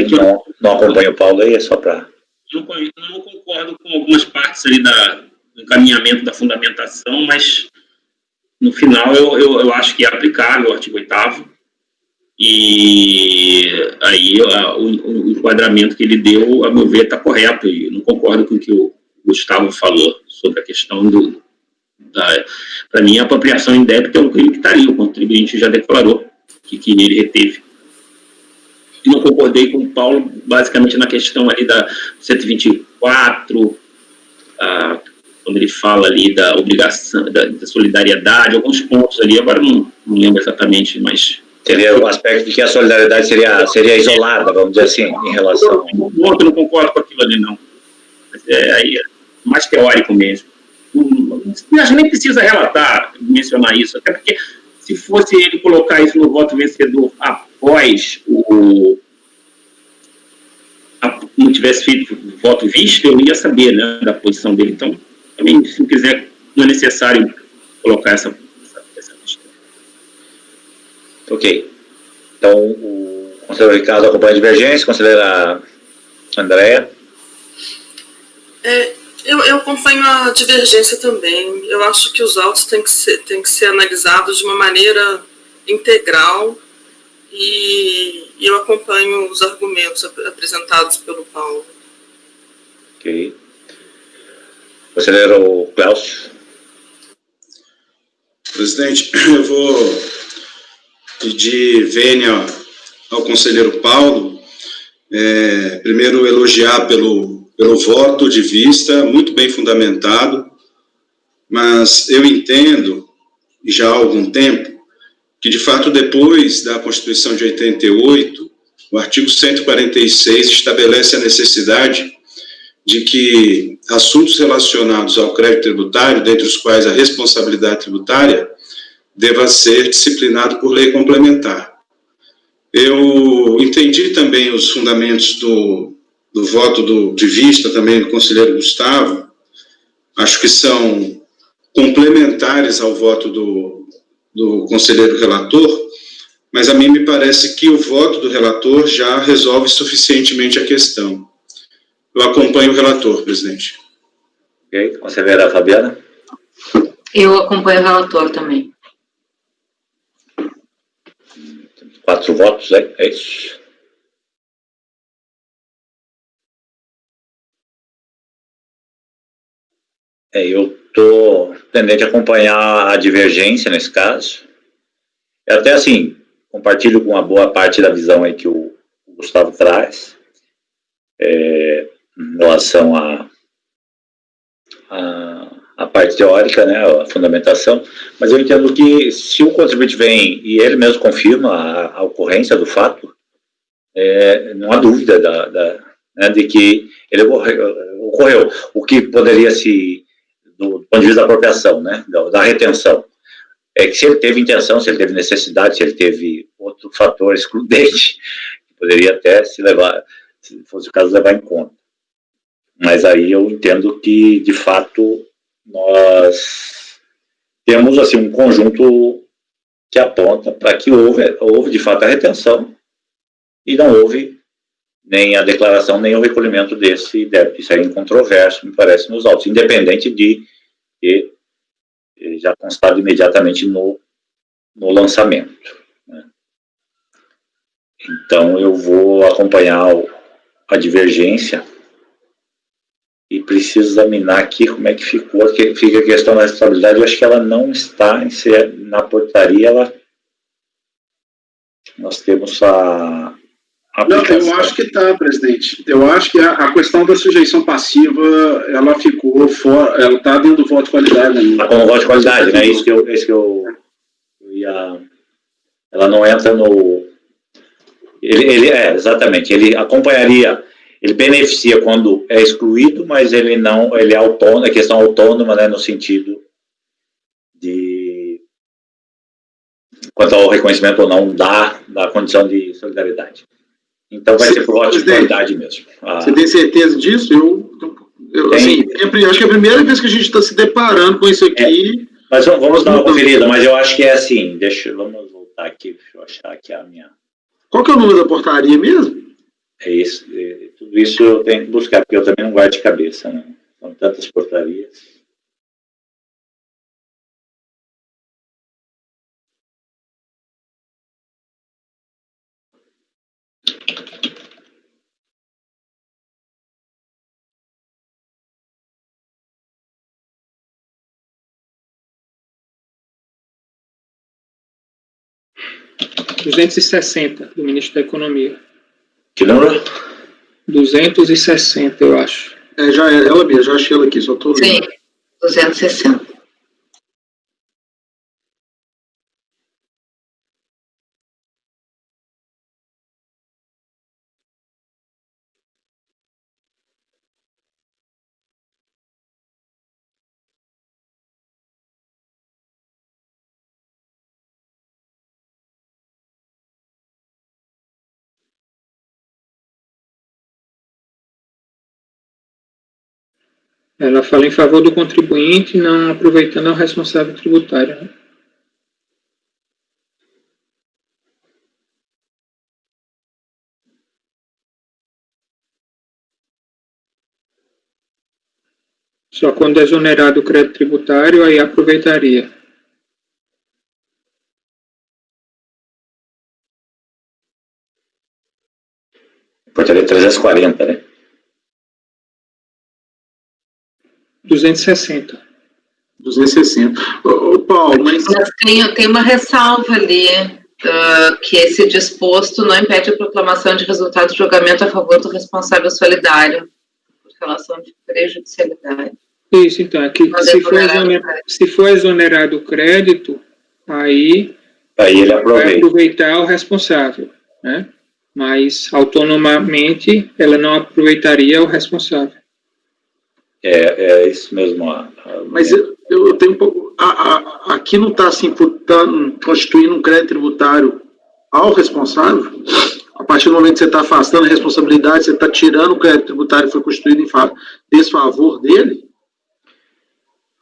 acompanha o Paulo aí, é só para... Eu não concordo com algumas partes ali do encaminhamento da fundamentação, mas no final eu acho que é aplicável o artigo 8º, e aí o enquadramento que ele deu, a meu ver, está correto, e eu não concordo com o que o Gustavo falou sobre a questão para mim, a apropriação indébita é um crime que está ali, o contribuinte já declarou que ele reteve. E não concordei com o Paulo, basicamente, na questão ali da 124, quando ele fala ali da obrigação, da solidariedade, alguns pontos ali, agora não lembro exatamente, mas... Seria o aspecto de que a solidariedade seria isolada, vamos dizer assim, em relação... Eu não concordo com aquilo ali, não. Mas aí é mais teórico mesmo. Acho que nem precisa mencionar isso, até porque se fosse ele colocar isso no voto vencedor após não tivesse feito o voto visto, eu ia saber, né, da posição dele. Então, também, se não quiser, não é necessário colocar essa questão. Ok. Então, o conselheiro Ricardo acompanha a divergência, conselheira Andréa? Eu acompanho a divergência também. Eu acho que os autos têm que ser analisados de uma maneira integral e eu acompanho os argumentos apresentados pelo Paulo. Ok. Conselheiro Cláudio. Presidente, eu vou pedir vênia ao conselheiro Paulo, primeiro elogiar pelo voto de vista, muito bem fundamentado, mas eu entendo, já há algum tempo, que de fato depois da Constituição de 88, o artigo 146 estabelece a necessidade de que assuntos relacionados ao crédito tributário, dentre os quais a responsabilidade tributária, deva ser disciplinado por lei complementar. Eu entendi também os fundamentos do voto de vista também do conselheiro Gustavo, acho que são complementares ao voto do conselheiro relator, mas a mim me parece que o voto do relator já resolve suficientemente a questão. Eu acompanho o relator, presidente. Ok. Conselheira Fabiana. Eu acompanho o relator também. 4 votos, é isso? Eu estou tendente a acompanhar a divergência nesse caso. Até assim, compartilho com uma boa parte da visão aí que o Gustavo traz, em relação à parte teórica, né, a fundamentação, mas eu entendo que se o contribuinte vem e ele mesmo confirma a ocorrência do fato, não há dúvida né, de que ele ocorreu. O que poderia do ponto de vista da apropriação, né, da retenção, é que se ele teve intenção, se ele teve necessidade, se ele teve outro fator excludente, que poderia até se fosse o caso, levar em conta. Mas aí eu entendo que, de fato, nós temos assim, um conjunto que aponta para que houve de fato a retenção e não houve nem a declaração, nem o recolhimento desse débito. Isso é incontroverso, me parece, nos autos, independente de já constado imediatamente no lançamento. Né? Então, eu vou acompanhar a divergência e preciso examinar aqui como é que fica a questão da responsabilidade. Eu acho que ela não está na portaria, nós temos a aplicação. Não, eu acho que está, presidente. Eu acho que a questão da sujeição passiva, ela ficou fora, ela está dentro do voto de qualidade ainda. Está como voto de qualidade, né? Isso que eu ia... Ela não entra no... exatamente, ele acompanharia, ele beneficia quando é excluído, mas ele não, ele é autônomo, é questão autônoma, né, no sentido de quanto ao reconhecimento ou não da condição de solidariedade. Então vai ser por voto de qualidade mesmo. Você tem certeza disso? Eu assim, acho que é a primeira vez que a gente está se deparando com isso aqui. Mas vamos dar uma conferida, mas eu acho que é assim, vamos voltar aqui, deixa eu achar aqui a minha... Qual que é o número da portaria mesmo? É isso, tudo isso eu tenho que buscar, porque eu também não guardo de cabeça, né? São tantas portarias. R$ 260, do Ministro da Economia. Que número? 260, eu acho. Já é ela mesmo, já achei ela aqui, só estou lendo. Sim, 260. Ela fala em favor do contribuinte, não aproveitando o responsável tributário. Né? Só quando é exonerado o crédito tributário, aí aproveitaria. Portaria 340, né? 260. 260. Ô, Paulo, mas tem uma ressalva ali, que esse disposto não impede a proclamação de resultado de julgamento a favor do responsável solidário, por relação de prejudicialidade. Isso, então, aqui, se for exonerado o crédito, aí ele vai aproveita. aproveitar o responsável, né? Mas, autonomamente, ela não aproveitaria o responsável. É isso mesmo. Mas eu tenho um pouco. Aqui não está assim, constituindo um crédito tributário ao responsável? A partir do momento que você está afastando a responsabilidade, você está tirando o crédito tributário que foi constituído em desfavor dele?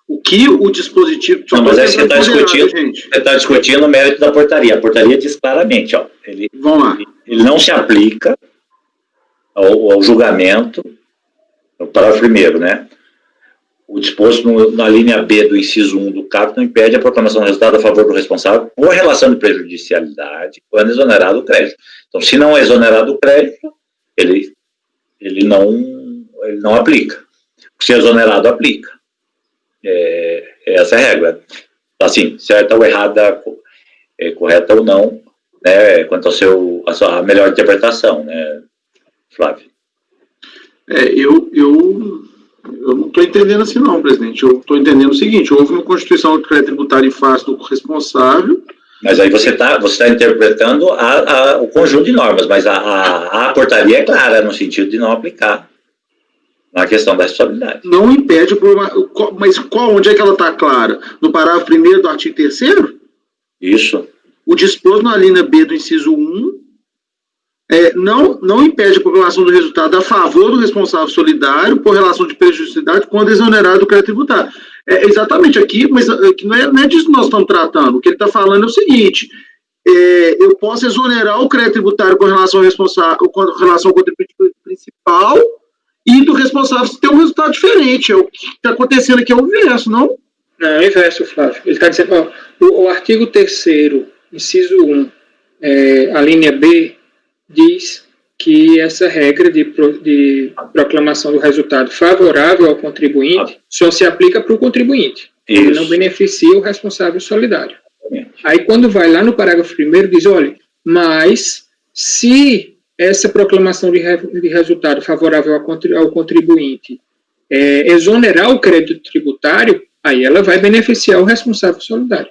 O que o dispositivo... Não, mas aí você está discutindo o mérito da portaria. A portaria diz claramente, ó, Vamos lá. Ele não se aplica ao julgamento, no parágrafo 1º, né? O disposto na linha B do inciso 1 do caput não impede a proclamação do resultado a favor do responsável por relação de prejudicialidade quando exonerado o crédito. Então, se não é exonerado o crédito, ele não aplica. Se é exonerado, aplica. Essa é a regra. Assim, certa ou errada, correta ou não, né, quanto a sua melhor interpretação, né, Flávio? Eu não estou entendendo assim não, presidente. Eu estou entendendo o seguinte: houve uma constituição de crédito tributário em face do responsável. Mas aí você tá interpretando o conjunto de normas, mas a portaria é clara no sentido de não aplicar na questão da responsabilidade. Não impede, mas onde é que ela está clara? No parágrafo 1º do artigo 3º? Isso. O disposto na linha B do inciso 1 não impede a proclamação do resultado a favor do responsável solidário por relação de prejudicialidade quando exonerado do crédito tributário. Exatamente aqui, mas aqui não é disso que nós estamos tratando. O que ele está falando é o seguinte: eu posso exonerar o crédito tributário com relação ao responsável, com relação ao contribuinte principal, e do responsável ter um resultado diferente. O que está acontecendo aqui é o inverso, não? Não, é o inverso, Flávio. Ele está dizendo, o artigo 3º, inciso 1, a linha B, diz que essa regra de proclamação do resultado favorável ao contribuinte só se aplica para o contribuinte. Isso. Ele não beneficia o responsável solidário. Aí, quando vai lá no parágrafo 1º, diz, olha, mas se essa proclamação de resultado favorável ao contribuinte exonerar o crédito tributário, aí ela vai beneficiar o responsável solidário.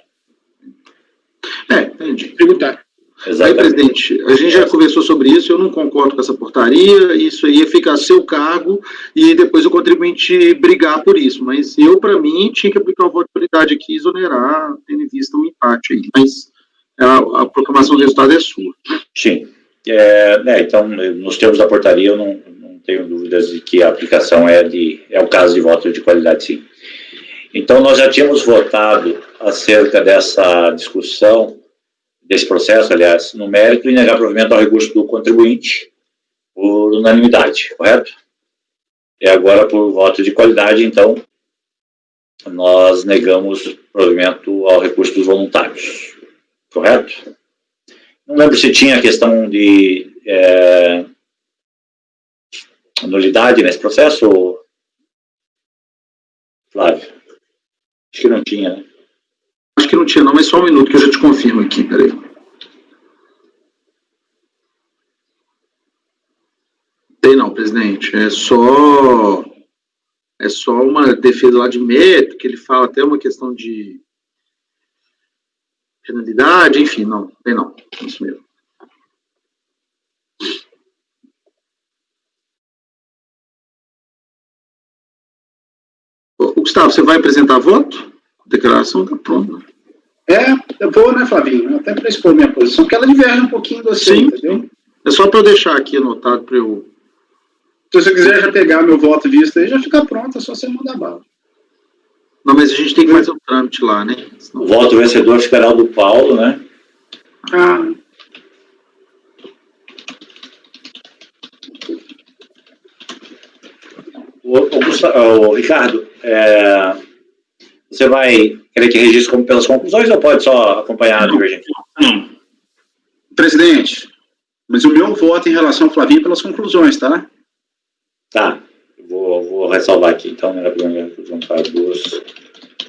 Entendi. Tributário. Aí, presidente, a gente já conversou sobre isso, eu não concordo com essa portaria, isso aí fica a seu cargo e depois o contribuinte brigar por isso, mas para mim, tinha que aplicar o voto de prioridade aqui e exonerar, tendo em vista um empate aí, mas a proclamação do resultado é sua. Sim. Então, nos termos da portaria, eu não tenho dúvidas de que a aplicação é o caso de voto de qualidade, sim. Então, nós já tínhamos votado acerca dessa discussão, desse processo, aliás, no mérito e negar provimento ao recurso do contribuinte por unanimidade, correto? E agora, por voto de qualidade, então, nós negamos provimento ao recurso dos voluntários, correto? Não lembro se tinha a questão de nulidade nesse processo, Flávio? Acho que não tinha, né? Acho que não tinha não, mas só um minuto que eu já te confirmo aqui, peraí. Tem não, presidente, é só uma defesa lá de mérito, que ele fala até uma questão de penalidade, enfim, não, tem não, é isso mesmo. Gustavo, você vai apresentar voto? A declaração está pronta. Eu vou, né, Flavinho? Até para expor minha posição, porque ela diverge um pouquinho do seu, entendeu? É só para eu deixar aqui anotado para eu... Se você quiser já pegar meu voto de vista aí, já fica pronto, é só você mandar bala. Não, mas a gente tem que fazer o trâmite lá, né? O voto vencedor ficará o do Paulo, né? O Ricardo, você vai querer que registre pelas conclusões ou pode só acompanhar a divergência? Não. Presidente, mas o meu voto em relação ao Flavinho é pelas conclusões, tá? Tá. Vou ressalvar aqui, então, né, para dos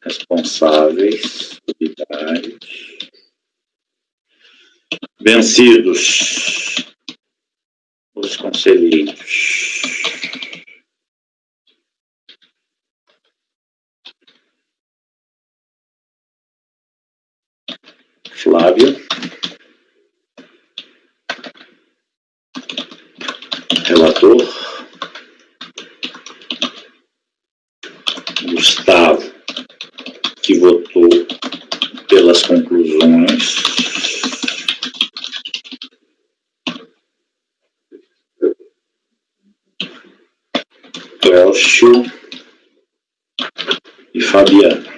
responsáveis solidários vencidos os conselheiros Flávio, relator, Gustavo, que votou pelas conclusões, Clécio e Fabiano.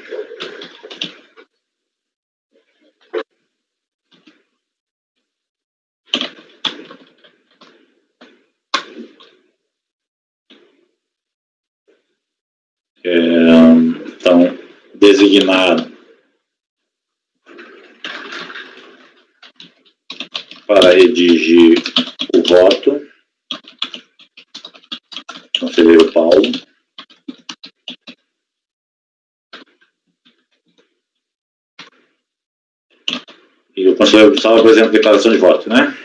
Então, designado para redigir o voto, conselheiro Paulo. E o conselheiro Gustavo apresenta a declaração de voto, né?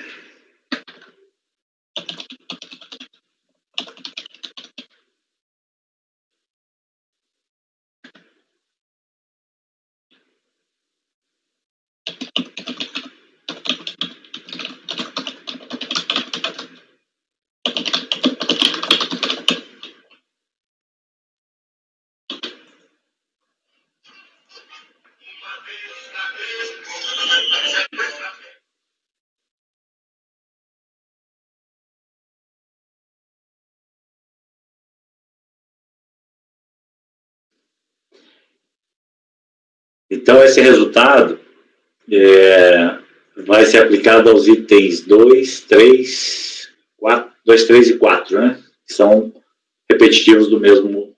Então, esse resultado vai ser aplicado aos itens 2, 3 e 4, né? Que são repetitivos do mesmo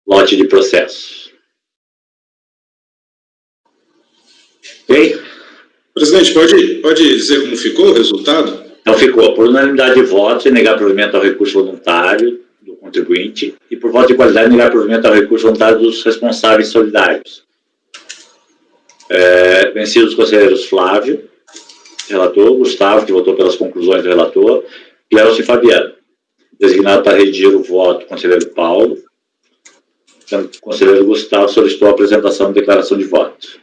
lote de processos. Ok? Presidente, pode dizer como ficou o resultado? Então, ficou por unanimidade de votos e negar provimento ao recurso voluntário do contribuinte e por voto de qualidade negar provimento ao recurso voluntário dos responsáveis solidários. Vencidos os conselheiros Flávio, relator, Gustavo, que votou pelas conclusões do relator, Clécio e Fabiano. Designado para redigir o voto, conselheiro Paulo. O conselheiro Gustavo solicitou a apresentação de declaração de voto.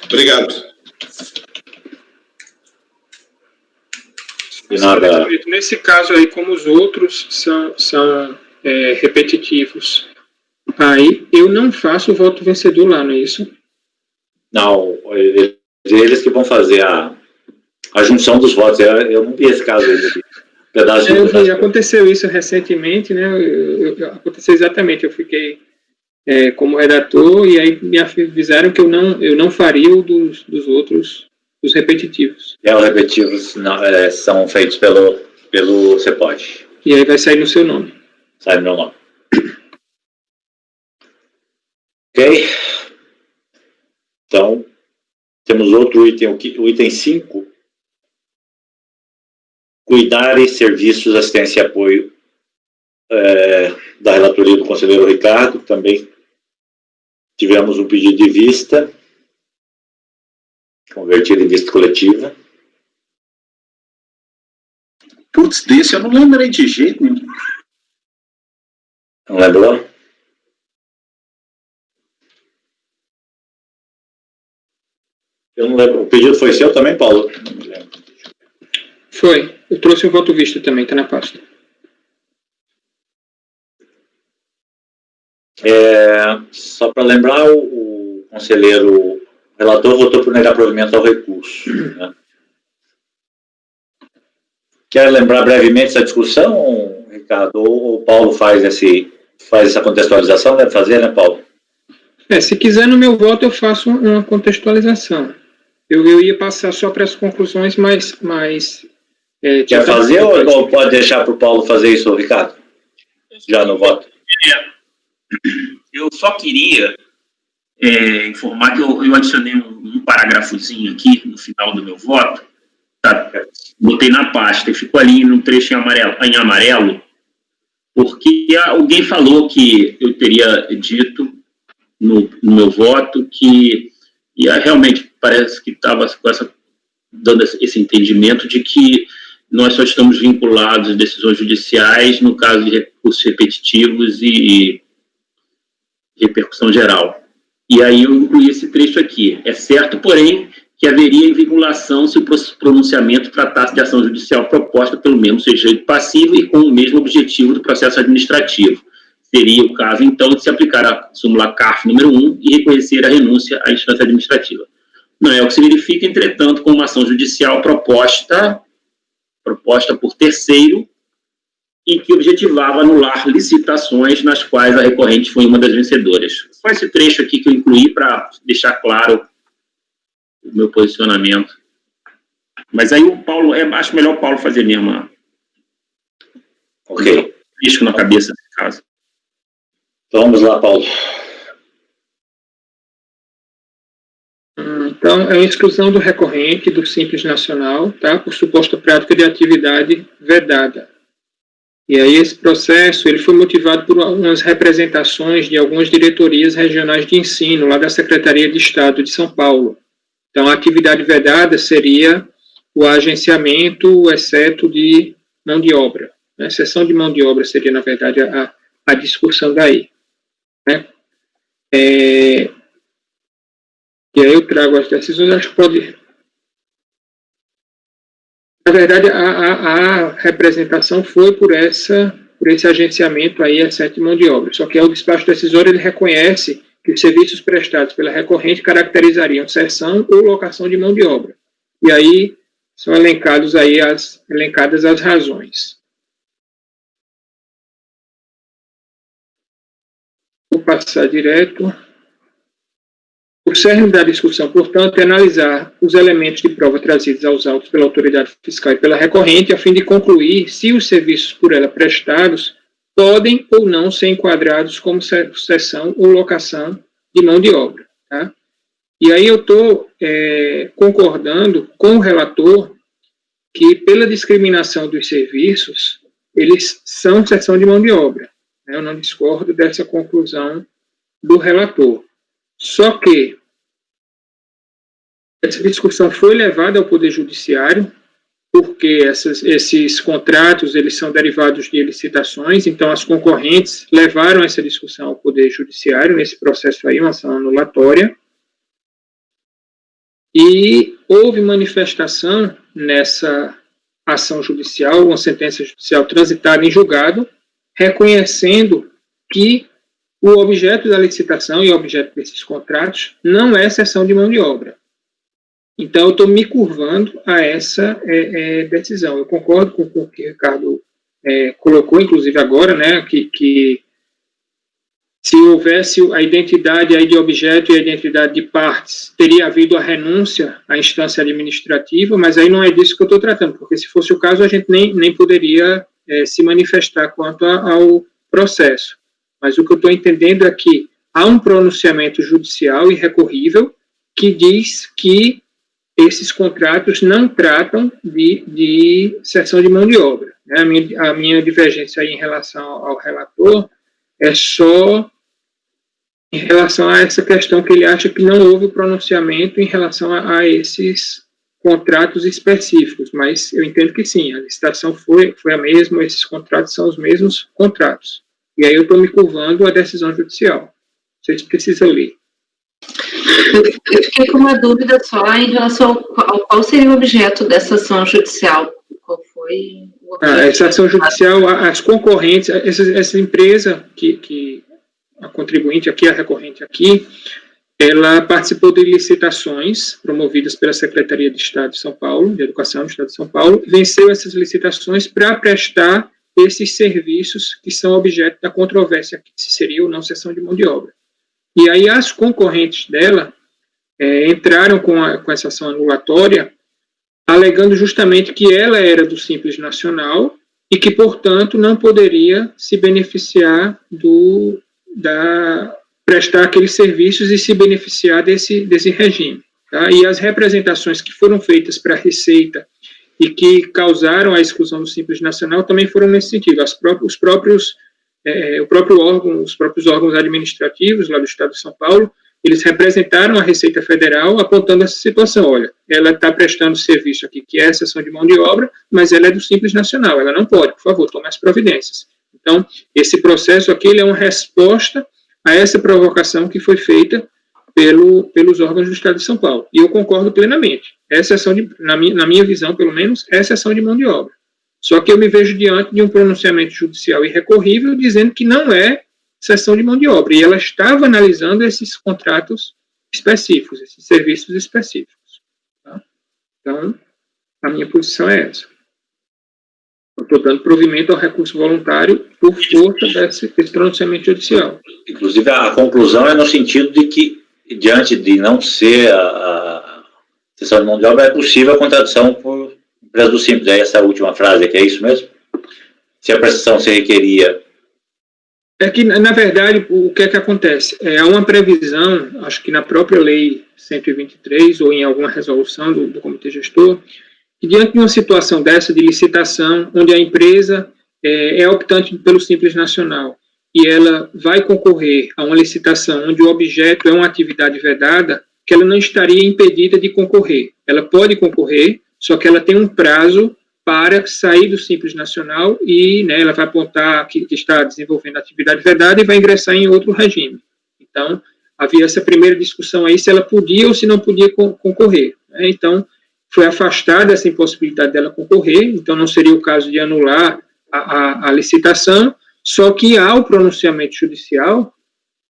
Obrigado. E nada... Nesse caso aí, como os outros são repetitivos, aí eu não faço o voto vencedor lá, não é isso? Não, eles que vão fazer a junção dos votos. Eu não vi esse caso aí. Aconteceu isso recentemente, né? Aconteceu exatamente. Eu fiquei como redator e aí me avisaram que eu não faria o dos outros, dos repetitivos. Os repetitivos são feitos pelo CEPOD. E aí vai sair no seu nome. Sai no meu nome. Ok? Então, temos outro item, o item 5. Cuidar e serviços, assistência e apoio da relatoria do conselheiro Ricardo. Também tivemos um pedido de vista, convertido em vista coletiva. Putz, desse eu não lembrei de jeito nenhum. Não lembrou? Eu não lembro. O pedido foi seu também, Paulo? Não me lembro. Foi. Eu trouxe um voto visto também, está na pasta. Só para lembrar, o conselheiro relator votou por negar provimento ao recurso. Né? Quer lembrar brevemente essa discussão, Ricardo? Ou o Paulo faz essa contextualização? Deve fazer, né, Paulo? Se quiser, no meu voto eu faço uma contextualização. Eu ia passar só para as conclusões, mas quer fazer ou pode deixar para o Paulo fazer isso, Ricardo? Já no voto. Eu só queria informar que eu adicionei um parágrafozinho aqui no final do meu voto, tá? Botei na pasta e ficou ali no trecho em amarelo, porque alguém falou que eu teria dito no meu voto que, e realmente parece que estava dando esse entendimento de que nós só estamos vinculados a decisões judiciais no caso de recursos repetitivos e repercussão geral. E aí eu incluí esse trecho aqui. É certo, porém, que haveria vinculação se o pronunciamento tratasse de ação judicial proposta pelo mesmo sujeito passivo e com o mesmo objetivo do processo administrativo. Seria o caso, então, de se aplicar a súmula CARF número 1 e reconhecer a renúncia à instância administrativa. Não é o que se verifica, entretanto, com uma ação judicial proposta por terceiro e que objetivava anular licitações nas quais a recorrente foi uma das vencedoras. Só esse trecho aqui que eu incluí para deixar claro o meu posicionamento. Mas aí o Paulo, acho melhor o Paulo fazer mesmo. Ok. Risco na cabeça desse caso. Então, vamos lá, Paulo. Então, é a exclusão do recorrente do Simples Nacional, tá? Por suposta prática de atividade vedada. E aí esse processo ele foi motivado por algumas representações de algumas diretorias regionais de ensino, lá da Secretaria de Estado de São Paulo. Então, a atividade vedada seria o agenciamento, exceto de mão de obra. Né? Cessão de mão de obra seria, na verdade, a discussão daí. Né? E aí eu trago as decisões, acho que pode... Na verdade, a representação foi por esse agenciamento aí, exceto de mão de obra. Só que o despacho decisório ele reconhece que os serviços prestados pela recorrente caracterizariam cessão ou locação de mão de obra. E aí são elencadas as razões. Vou passar direto. O cerne da discussão, portanto, é analisar os elementos de prova trazidos aos autos pela autoridade fiscal e pela recorrente, a fim de concluir se os serviços por ela prestados podem ou não ser enquadrados como cessão ou locação de mão de obra. Tá? E aí eu estou concordando com o relator que, pela discriminação dos serviços, eles são cessão de mão de obra. Né? Eu não discordo dessa conclusão do relator. Só que essa discussão foi levada ao Poder Judiciário, porque esses contratos eles são derivados de licitações, então as concorrentes levaram essa discussão ao Poder Judiciário, nesse processo aí, uma ação anulatória, e houve manifestação nessa ação judicial, uma sentença judicial transitada em julgado, reconhecendo que o objeto da licitação e o objeto desses contratos não é cessão de mão de obra. Então, eu estou me curvando a essa decisão. Eu concordo com o que o Ricardo colocou, inclusive agora, né, que se houvesse a identidade aí de objeto e a identidade de partes, teria havido a renúncia à instância administrativa, mas aí não é disso que eu estou tratando, porque se fosse o caso, a gente nem poderia se manifestar quanto ao processo. Mas o que eu estou entendendo é que há um pronunciamento judicial irrecorrível que diz que esses contratos não tratam de cessão de mão de obra. Né? A minha divergência aí em relação ao relator é só em relação a essa questão que ele acha que não houve pronunciamento em relação a esses contratos específicos, mas eu entendo que sim, a licitação foi a mesma, esses contratos são os mesmos contratos. E aí eu estou me curvando à decisão judicial. Vocês precisam ler. Eu fiquei com uma dúvida só em relação ao qual seria o objeto dessa ação judicial. Qual foi o objeto? Essa ação judicial, as concorrentes, essa empresa, que a contribuinte aqui, a recorrente aqui, ela participou de licitações promovidas pela Secretaria de Estado de São Paulo, de Educação do Estado de São Paulo, venceu essas licitações para prestar esses serviços que são objeto da controvérsia, que seria ou não cessão de mão de obra. E aí as concorrentes dela entraram com essa ação anulatória, alegando justamente que ela era do Simples Nacional e que, portanto, não poderia se beneficiar prestar aqueles serviços e se beneficiar desse regime. Tá? E as representações que foram feitas para a Receita e que causaram a exclusão do Simples Nacional também foram nesse sentido. Os próprios órgãos administrativos lá do Estado de São Paulo, eles representaram a Receita Federal apontando essa situação. Olha, ela está prestando serviço aqui, que é a cessão de mão de obra, mas ela é do Simples Nacional, ela não pode, por favor, tome as providências. Então, esse processo aqui ele é uma resposta a essa provocação que foi feita pelos órgãos do Estado de São Paulo. E eu concordo plenamente. Na minha visão, pelo menos, é cessão de mão de obra. Só que eu me vejo diante de um pronunciamento judicial irrecorrível dizendo que não é cessão de mão de obra. E ela estava analisando esses contratos específicos, esses serviços específicos. Tá? Então, a minha posição é essa. Eu estou dando provimento ao recurso voluntário por força desse pronunciamento judicial. Inclusive, a conclusão é no sentido de que, diante de não ser a cessão de mão de obra, é possível a contratação por empresa do Simples. É essa última frase aqui, é isso mesmo? Se a prestação se requeria... É que, na verdade, o que é que acontece? Há uma previsão, acho que na própria Lei 123, ou em alguma resolução do Comitê Gestor, que diante de uma situação dessa, de licitação, onde a empresa é optante pelo Simples Nacional, e ela vai concorrer a uma licitação onde o objeto é uma atividade vedada, que ela não estaria impedida de concorrer. Ela pode concorrer, só que ela tem um prazo para sair do Simples Nacional e, né, ela vai apontar que está desenvolvendo atividade vedada e vai ingressar em outro regime. Então, havia essa primeira discussão aí se ela podia ou se não podia concorrer. Né? Então, foi afastada essa impossibilidade dela concorrer, então não seria o caso de anular a licitação, só que há o pronunciamento judicial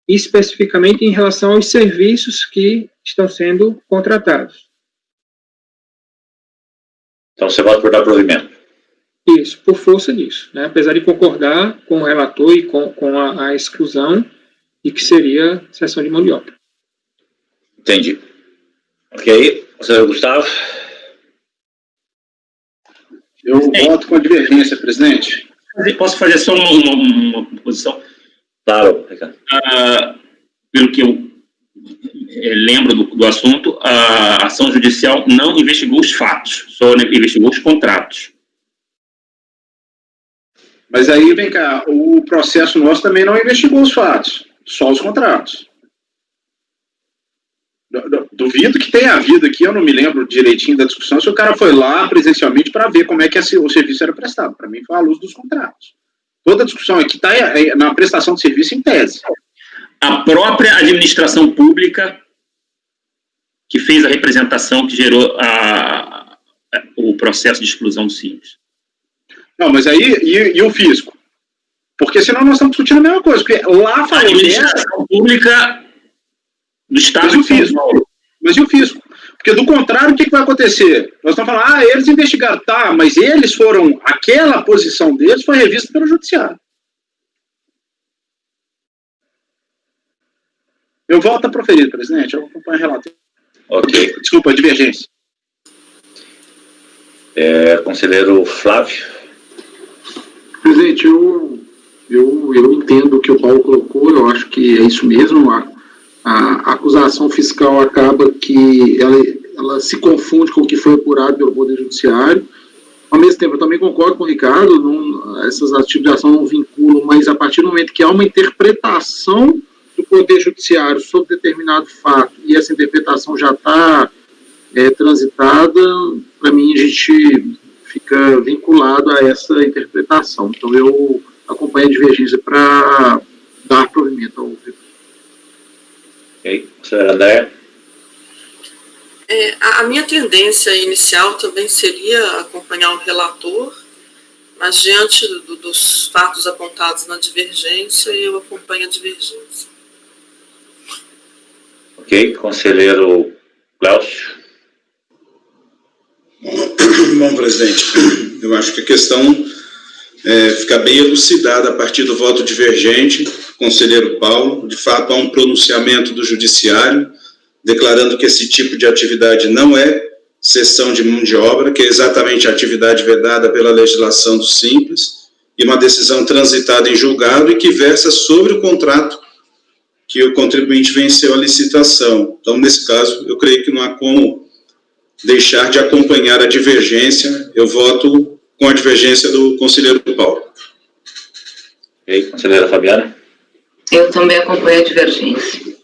especificamente em relação aos serviços que estão sendo contratados. Então, você vota por dar provimento. Isso, por força disso, né? Apesar de concordar com o relator e com a exclusão, e que seria cessão de mão de obra. Entendi. Ok, senhor Gustavo? Eu voto com a divergência, presidente. Posso fazer só uma posição? Claro, Ricardo. Pelo que eu lembro do assunto, a ação judicial não investigou os fatos, só investigou os contratos. Mas aí, vem cá, o processo nosso também não investigou os fatos, só os contratos. Duvido que tenha havido aqui, eu não me lembro direitinho da discussão, se o cara foi lá presencialmente para ver como é que o serviço era prestado. Para mim, foi à luz dos contratos. Toda a discussão aqui está na prestação de serviço em tese. A própria administração pública que fez a representação que gerou o processo de exclusão do Simples. Não, mas aí, e o fisco? Porque senão nós estamos discutindo a mesma coisa, porque lá falou... A administração pública do Estado de São Paulo. Mas e o fisco? Porque do contrário, o que vai acontecer? Nós estamos falando, eles investigaram, tá, mas eles foram, aquela posição deles foi revista pelo judiciário. Eu volto a proferir, presidente, eu acompanho o relato. Ok. Desculpa, divergência. Conselheiro Flávio. Presidente, eu entendo o que o Paulo colocou, eu acho que é isso mesmo. A acusação fiscal acaba que ela se confunde com o que foi apurado pelo Poder Judiciário. Ao mesmo tempo, eu também concordo com o Ricardo, essas atitudes de ação não vinculam, mas a partir do momento que há uma interpretação do Poder Judiciário sobre determinado fato e essa interpretação já está transitada, para mim a gente fica vinculado a essa interpretação. Então eu acompanho a divergência para dar provimento ao recurso. Ok, senhora André. A minha tendência inicial também seria acompanhar o relator, mas diante dos fatos apontados na divergência, eu acompanho a divergência. Ok, conselheiro Cláudio. Bom, presidente, eu acho que a questão fica bem elucidada a partir do voto divergente, conselheiro Paulo. De fato, há um pronunciamento do judiciário declarando que esse tipo de atividade não é cessão de mão de obra, que é exatamente a atividade vedada pela legislação do Simples, e uma decisão transitada em julgado e que versa sobre o contrato que o contribuinte venceu a licitação. Então, nesse caso, eu creio que não há como deixar de acompanhar a divergência. Eu voto com a divergência do conselheiro Paulo. E aí, conselheira Fabiana? Eu também acompanho a divergência.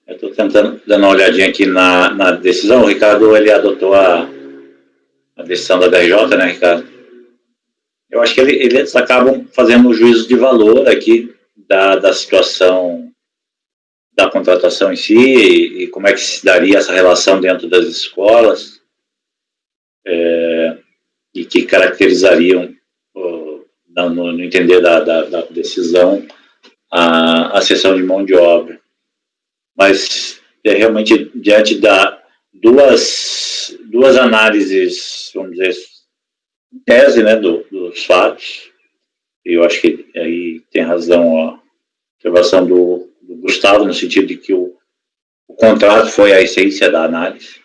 Eu estou tentando, dando uma olhadinha aqui na decisão. O Ricardo, ele adotou a decisão da DRJ, né, Ricardo? Eu acho que eles acabam fazendo um juízo de valor aqui da situação da contratação em si e como é que se daria essa relação dentro das escolas e que caracterizariam, no entender da decisão, a cessão de mão de obra. Mas realmente diante da duas análises, vamos dizer, tese, né, dos fatos, e eu acho que aí tem razão a observação do Gustavo, no sentido de que o contrato foi a essência da análise.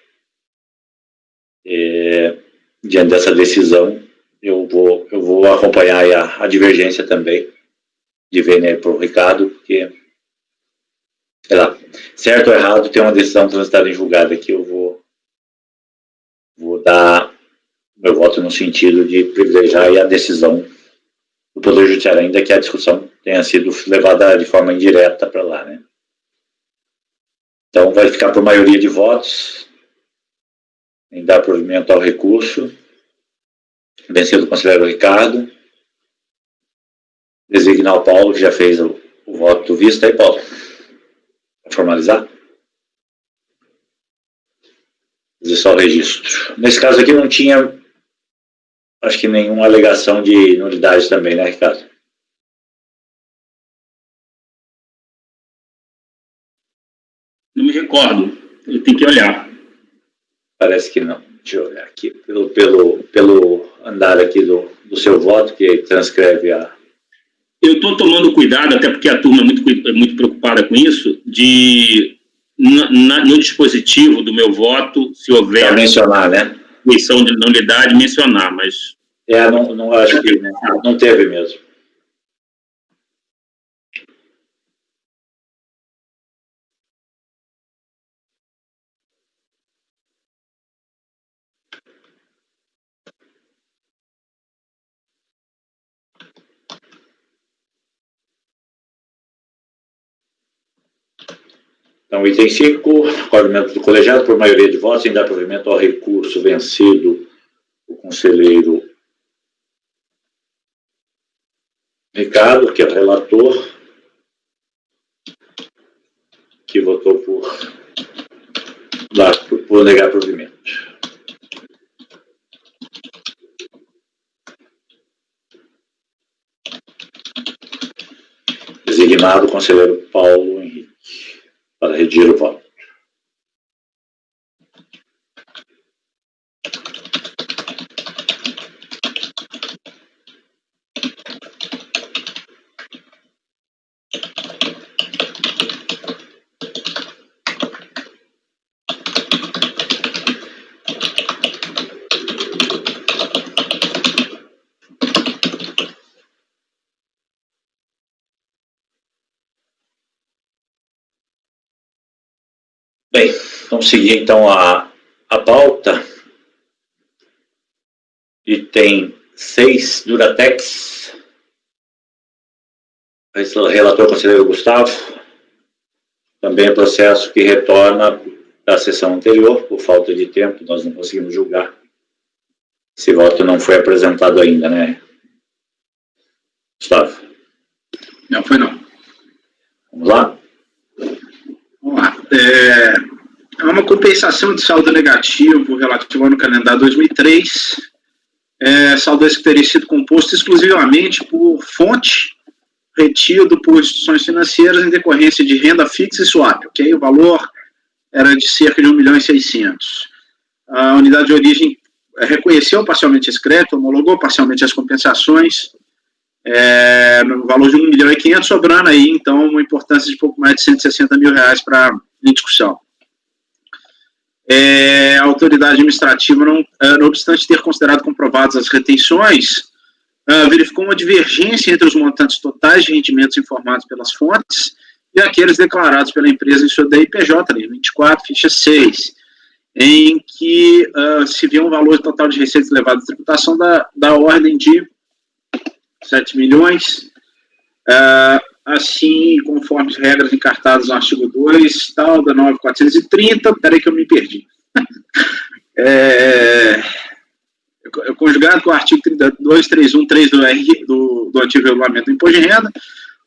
Diante dessa decisão, eu vou acompanhar a divergência também de Vênia para o Ricardo, porque, sei lá, certo ou errado, tem uma decisão transitada em julgado aqui, eu vou dar meu voto no sentido de privilegiar a decisão do Poder Judiciário, ainda que a discussão tenha sido levada de forma indireta para lá, né? Então, vai ficar por maioria de votos em dar provimento ao recurso, vencido o conselheiro Ricardo, designar o Paulo, que já fez o voto do visto. Aí, Paulo, para formalizar? Fazer só o registro. Nesse caso aqui não tinha, acho que, nenhuma alegação de nulidade também, né, Ricardo? Não me recordo, eu tenho que olhar. Parece que não. Deixa eu olhar aqui. Pelo andar aqui do seu voto, que transcreve a... Eu estou tomando cuidado, até porque a turma é muito preocupada com isso, de, no dispositivo do meu voto, se houver... Para mencionar, né? Missão de nulidade, mencionar, mas... não acho que não teve mesmo. Então, item 5, acordamento do colegiado por maioria de votos em dar provimento ao recurso vencido o conselheiro Ricardo, que é o relator, que votou por negar provimento. Designado o conselheiro Paulo Henrique para redigir o voto. Bem, vamos seguir então a pauta. Item 6, Duratex. Relator conselheiro Gustavo. Também é processo que retorna da sessão anterior, por falta de tempo, nós não conseguimos julgar. Esse voto não foi apresentado ainda, né, Gustavo? Não foi não. Vamos lá? Vamos lá. É uma compensação de saldo negativo relativo ao ano calendário 2003. Saldo esse que teria sido composto exclusivamente por fonte retido por instituições financeiras em decorrência de renda fixa e swap, ok? O valor era de cerca de 1.600.000. A unidade de origem reconheceu parcialmente esse crédito, homologou parcialmente as compensações, no valor de 1.500.000, sobrando aí, então, uma importância de pouco mais de R$160 mil em discussão. A autoridade administrativa, não obstante ter considerado comprovadas as retenções, verificou uma divergência entre os montantes totais de rendimentos informados pelas fontes e aqueles declarados pela empresa em sua DIPJ, linha 24, ficha 6, em que se vê um valor total de receitas levadas à tributação da ordem de 7 milhões, assim, conforme as regras encartadas no artigo 2, tal, da 9.430, peraí que eu me perdi. Conjugado com o artigo 32.313 do antigo regulamento do imposto de renda,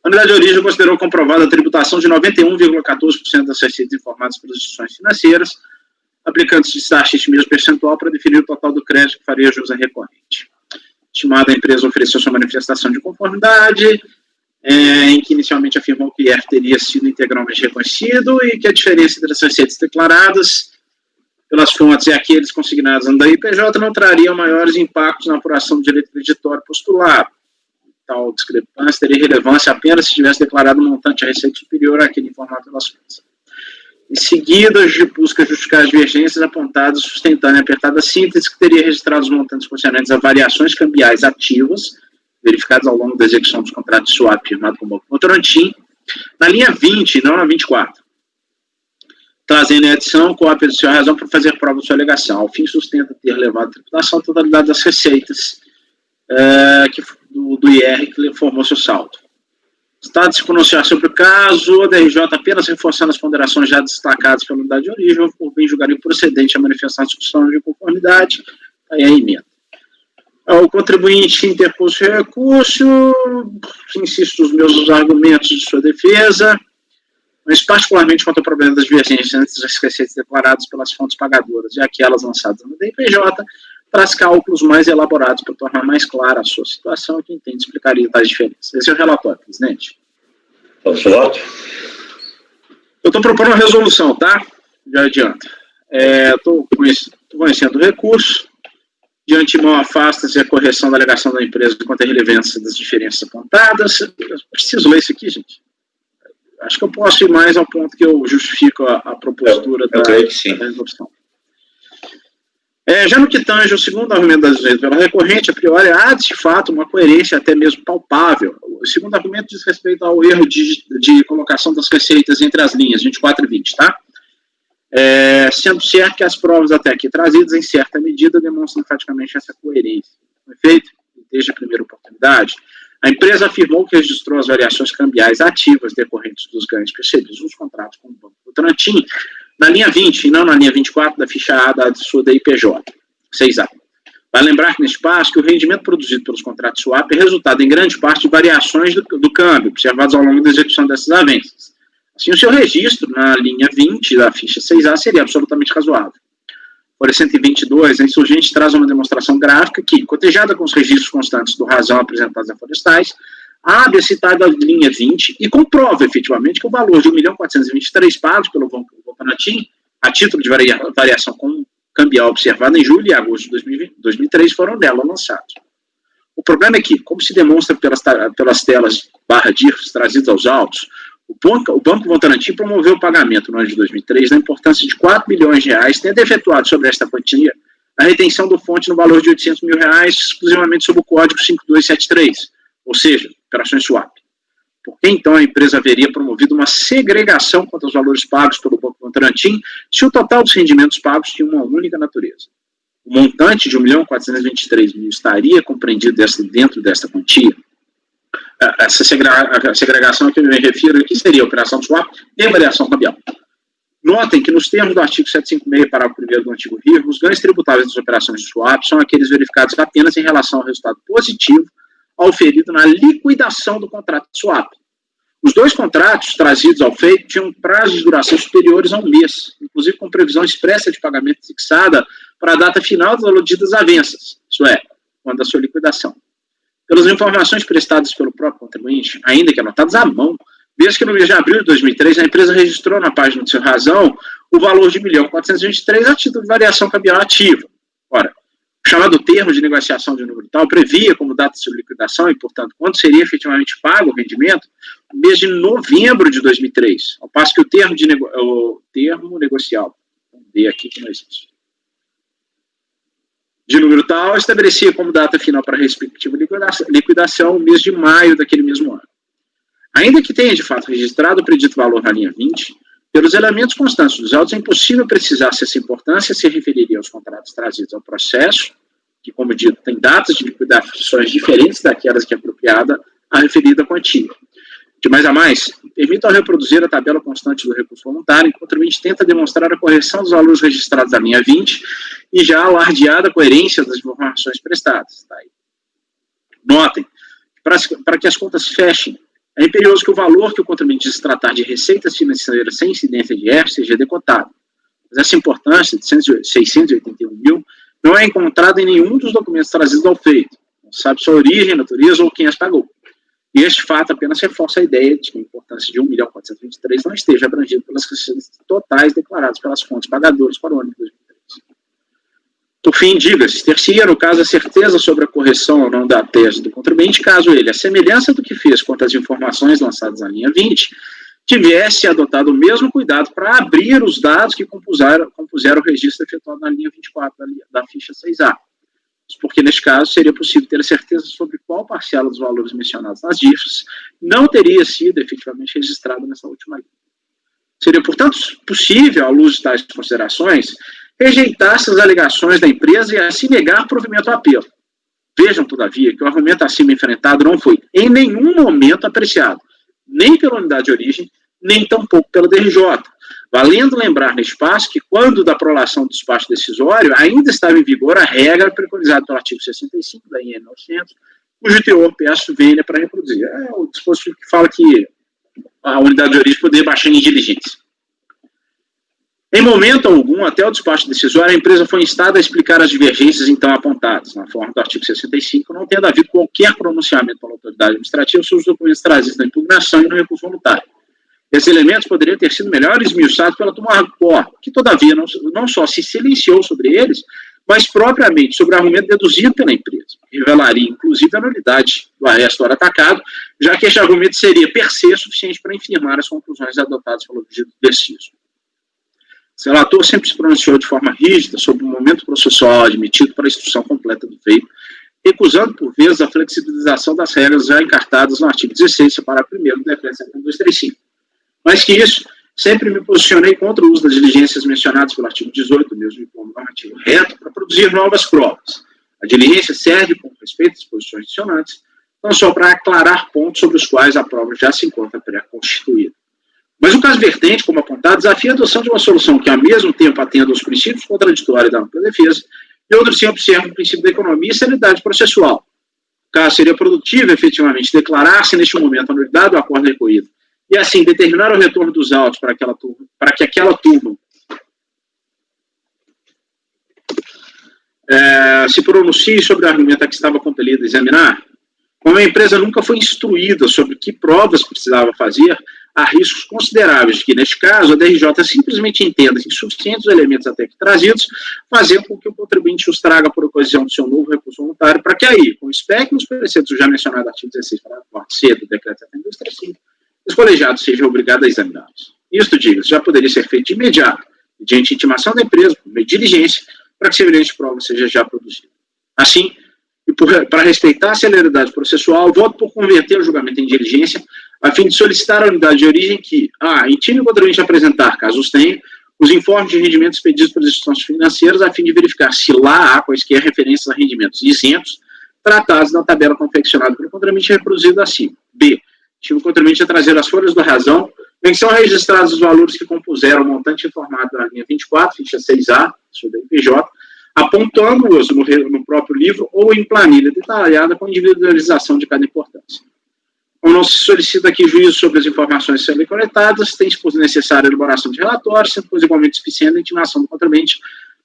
a unidade de origem considerou comprovada a tributação de 91,14% das receitas informadas pelas instituições financeiras, aplicando-se de taxa este mesmo percentual para definir o total do crédito que faria jus à recorrente. Estimada, a empresa ofereceu sua manifestação de conformidade, em que inicialmente afirmou que o IR teria sido integralmente reconhecido e que a diferença entre as receitas declaradas pelas fontes e aqueles consignados na DIPJ não traria maiores impactos na apuração do direito creditório postulado. Tal discrepância teria relevância apenas se tivesse declarado um montante de receita superior àquele informado pelas fontes. Em seguida, busca justificar as divergências apontadas, sustentando em apertada síntese que teria registrado os montantes concernentes a variações cambiais ativas, verificadas ao longo da execução dos contratos de swap firmado com o Banco Votorantim, na linha 20 e não na 24. Trazendo em adição cópia de sua razão para fazer prova de sua alegação. Ao fim, sustenta ter levado a tributação a totalidade das receitas do IR que formou seu saldo. O Estado se pronunciar sobre o caso, a DRJ apenas reforçando as ponderações já destacadas pela unidade de origem, ou bem julgar improcedente a manifestar a discussão de conformidade, aí é a emenda. O contribuinte interpôs seu recurso, insisto nos meus argumentos de sua defesa, mas particularmente quanto ao problema das divergências entre as receitas declaradas pelas fontes pagadoras e aquelas lançadas no DIPJ, traz cálculos mais elaborados para tornar mais clara a sua situação e que entende explicaria tais diferenças. Esse é o relatório, presidente. Posso voto? Eu estou propondo uma resolução, tá? Já adianta. Estou conhecendo o recurso. De antemão, afasta-se a correção da alegação da empresa quanto à relevância das diferenças apontadas. Eu preciso ler isso aqui, gente. Acho que eu posso ir mais ao ponto que eu justifico a propostura da resolução. Já no que tange o segundo argumento das leis pela recorrente, a priori, há de fato uma coerência até mesmo palpável. O segundo argumento diz respeito ao erro de colocação das receitas entre as linhas 24 e 20, tá? Sendo certo que as provas até aqui trazidas, em certa medida, demonstram praticamente essa coerência. Perfeito? Desde a primeira oportunidade, a empresa afirmou que registrou as variações cambiais ativas decorrentes dos ganhos percebidos nos contratos com o Banco Votorantim na linha 20 e não na linha 24 da ficha A da sua DIPJ, 6A. Vai lembrar que neste passo que o rendimento produzido pelos contratos swap é resultado em grande parte de variações do câmbio observados ao longo da execução dessas avanças. Assim, o seu registro na linha 20 da ficha 6A seria absolutamente razoável. Folha 122, a insurgente traz uma demonstração gráfica que, cotejada com os registros constantes do razão apresentados a Florestais, abre a citada linha 20 e comprova efetivamente que o valor de 1.423.000 pagos pelo Banco Votorantim, a título de variação cambial observada em julho e agosto de 2003, foram dela lançados. O problema é que, como se demonstra pelas telas /DIRFs trazidas aos autos, o Banco Votorantim promoveu o pagamento no ano de 2003 da importância de R$4 milhões, tendo efetuado sobre esta quantia a retenção do fonte no valor de R$800 mil, exclusivamente sob o código 5273, ou seja, operações swap. Por que então a empresa haveria promovido uma segregação quanto aos valores pagos pelo Banco Votorantim se o total dos rendimentos pagos tinha uma única natureza? O montante de R$1.423.000 estaria compreendido dentro desta quantia? Essa segregação a que eu me refiro aqui seria a operação swap e variação cambial. Notem que nos termos do artigo 756, parágrafo 1º do antigo RIR, os ganhos tributáveis das operações swap são aqueles verificados apenas em relação ao resultado positivo auferido na liquidação do contrato de swap. Os dois contratos trazidos ao feito tinham prazos de duração superiores a um mês, inclusive com previsão expressa de pagamento fixada para a data final das aludidas avanças, isso é, quando da sua liquidação. Pelas informações prestadas pelo próprio contribuinte, ainda que anotadas à mão, desde que no mês de abril de 2003 a empresa registrou na página de sua razão o valor de R$1.423.000 a título de variação cambial ativa. Ora, o chamado termo de negociação de número tal previa como data de sua liquidação e, portanto, quando seria efetivamente pago o rendimento, no mês de novembro de 2003, ao passo que o termo negocial, vamos ver aqui que não existe, de número tal, estabelecia como data final para a respectiva liquidação o mês de maio daquele mesmo ano. Ainda que tenha, de fato, registrado o predito valor na linha 20, pelos elementos constantes dos autos, é impossível precisar se essa importância se referiria aos contratos trazidos ao processo, que, como dito, tem datas de liquidações diferentes daquelas que é apropriada a referida quantia. De mais a mais, permito ao reproduzir a tabela constante do recurso voluntário, enquanto o contribuinte tenta demonstrar a correção dos valores registrados na linha 20 e já alardeada a coerência das informações prestadas. Tá aí. Notem, para que as contas fechem, é imperioso que o valor que o contribuinte se tratar de receitas financeiras sem incidência de IR seja decotado. Mas essa importância de 681 mil não é encontrada em nenhum dos documentos trazidos ao feito. Não sabe sua origem, natureza ou quem as pagou. E este fato apenas reforça a ideia de que a importância de 1.423 não esteja abrangida pelas receitas totais declaradas pelas fontes pagadoras para o ano de 2013. Por fim, diga-se, ter-se-ia, no caso, a certeza sobre a correção ou não da tese do contribuinte, caso ele, a semelhança do que fez quanto às informações lançadas na linha 20, tivesse adotado o mesmo cuidado para abrir os dados que compuseram o registro efetuado na linha 24 da ficha 6A. Porque, neste caso, seria possível ter a certeza sobre qual parcela dos valores mencionados nas DIFs não teria sido efetivamente registrada nessa última linha. Seria, portanto, possível, à luz de tais considerações, rejeitar essas alegações da empresa e assim negar provimento ao apelo. Vejam, todavia, que o argumento acima enfrentado não foi em nenhum momento apreciado, nem pela unidade de origem, nem tampouco pela DRJ, valendo lembrar neste passo que, quando da prolação do despacho decisório, ainda estava em vigor a regra preconizada pelo artigo 65 da IN 900, cujo teor peço vênia para reproduzir. É o dispositivo que fala que a unidade de origem poderia baixar em diligência. Em momento algum, até o despacho decisório, a empresa foi instada a explicar as divergências então apontadas, na forma do artigo 65, não tendo havido qualquer pronunciamento pela autoridade administrativa sobre os documentos trazidos na impugnação e no recurso voluntário. Esses elementos poderiam ter sido melhor esmiuçados pela turma hardcore, que, todavia, não só se silenciou sobre eles, mas propriamente sobre o argumento deduzido pela empresa, que revelaria, inclusive, a nulidade do arresto ora atacado, já que este argumento seria, per se, suficiente para infirmar as conclusões adotadas pelo pedido deciso. O relator sempre se pronunciou de forma rígida sobre o momento processual admitido para a instrução completa do feito, recusando, por vezes, a flexibilização das regras já encartadas no artigo 16, parágrafo 1º do decreto 7235. Mais que isso, sempre me posicionei contra o uso das diligências mencionadas pelo artigo 18, mesmo como normativo reto, para produzir novas provas. A diligência serve, com respeito às disposições adicionantes, não só para aclarar pontos sobre os quais a prova já se encontra pré-constituída. Mas o caso vertente, como apontado, desafia a adoção de uma solução que, ao mesmo tempo, atenda aos princípios contraditórios da ampla defesa e, outro tempo, observa o princípio da economia e seriedade processual. O caso seria produtivo, efetivamente, declarar-se, neste momento, a nulidade do acordo recorrido e, assim, determinar o retorno dos autos para que aquela turma se pronuncie sobre o argumento a que estava compelida a examinar. Como a empresa nunca foi instruída sobre que provas precisava fazer, há riscos consideráveis de que, neste caso, a DRJ simplesmente entenda insuficientes os elementos até aqui trazidos, fazendo com que o contribuinte os traga por ocasião do seu novo recurso voluntário, para que aí, com o SPEC nos preceitos já mencionados no artigo 16, parágrafo C do decreto 7235, os colegiados sejam obrigados a examiná-los. Isto, diga-se, já poderia ser feito de imediato, mediante intimação da empresa, por meio de diligência, para que semelhante prova seja já produzida. Assim, e para respeitar a celeridade processual, voto por converter o julgamento em diligência, a fim de solicitar à unidade de origem que, intime o contribuinte a apresentar, caso os tenha, os informes de rendimentos pedidos pelas instituições financeiras, a fim de verificar se lá há quaisquer referências a rendimentos isentos, tratados na tabela confeccionada pelo contribuinte reproduzido acima. B. Intime o contribuinte a trazer as folhas da razão, em que são registrados os valores que compuseram o montante informado na linha 24, ficha 6A, sobre a IPJ, apontando-os no próprio livro ou em planilha detalhada com individualização de cada importância. Como não se solicita aqui juízo sobre as informações sendo coletadas, tem-se por necessária a elaboração de relatórios, sendo pois igualmente suficiente a intimação do contribuinte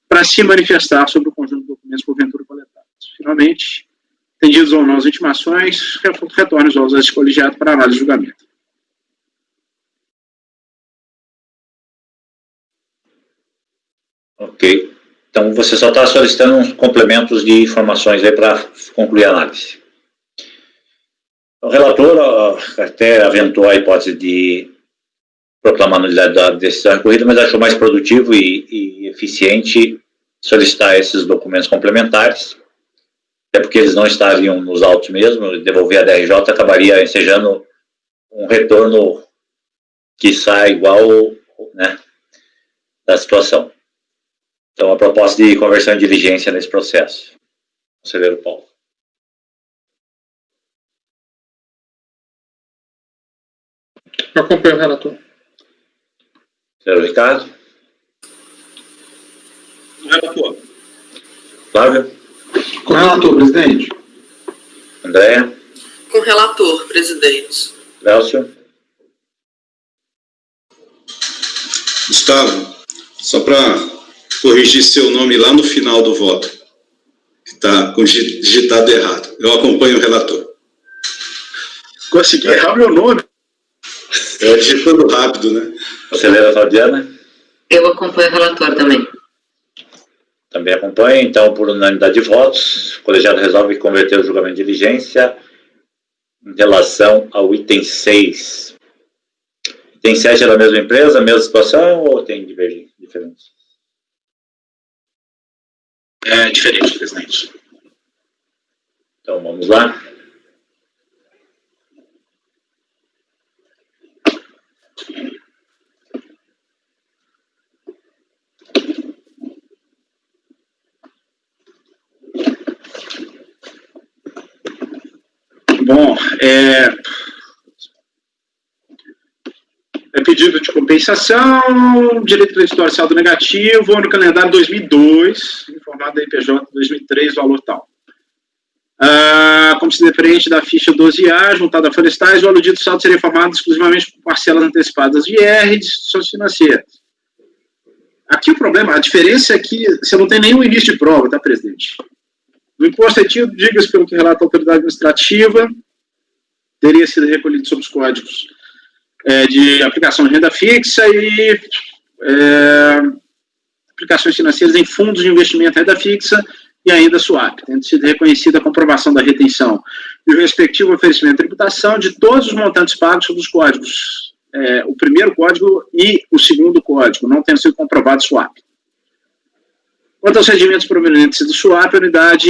para se manifestar sobre o conjunto de documentos porventura coletados. Finalmente, tendidos ou não as intimações, retorne os autos a esse colegiado para análise e julgamento. Ok. Então, você só está solicitando uns complementos de informações aí para concluir a análise. O relator até aventou a hipótese de proclamar a nulidade da decisão recorrida, mas achou mais produtivo e eficiente solicitar esses documentos complementares, até porque eles não estariam nos autos mesmo, devolver a DRJ acabaria ensejando um retorno que sai igual, né, da situação. Então, a proposta de conversão em diligência nesse processo. Conselheiro Paulo. Eu acompanho o relator. Conselheiro Ricardo. Relator. Flávio. Com o relator, presidente. Andréa. Com o relator, presidente. Lélcio. Gustavo, só para corrigir seu nome lá no final do voto, que está digitado errado. Eu acompanho o relator. Consegui errar meu nome. É digitando rápido, né? Conselheira Fabiana. Eu acompanho o relator também. Também acompanha. Então, por unanimidade de votos, o colegiado resolve converter o julgamento de diligência em relação ao item 6. Item 7 é da mesma empresa, mesma situação, ou tem diferença? É diferente, presidente. Então, vamos lá. Bom, é pedido de compensação, direito creditório saldo negativo, ano calendário 2002, informado da IPJ 2003, valor tal. Como se diferente da ficha 12A, juntada a florestais, o aludido saldo seria formado exclusivamente por parcelas antecipadas de IR e de instituições financeiras. Aqui o problema, a diferença é que você não tem nenhum início de prova, tá, presidente? No imposto retido, diga-se pelo que relata a autoridade administrativa, teria sido recolhido sobre os códigos de aplicação de renda fixa e aplicações financeiras em fundos de investimento em renda fixa e ainda swap, tendo sido reconhecida a comprovação da retenção e o respectivo oferecimento de tributação de todos os montantes pagos sobre os códigos, o primeiro código e o segundo código, não tendo sido comprovado swap. Quanto aos rendimentos provenientes do swap, a unidade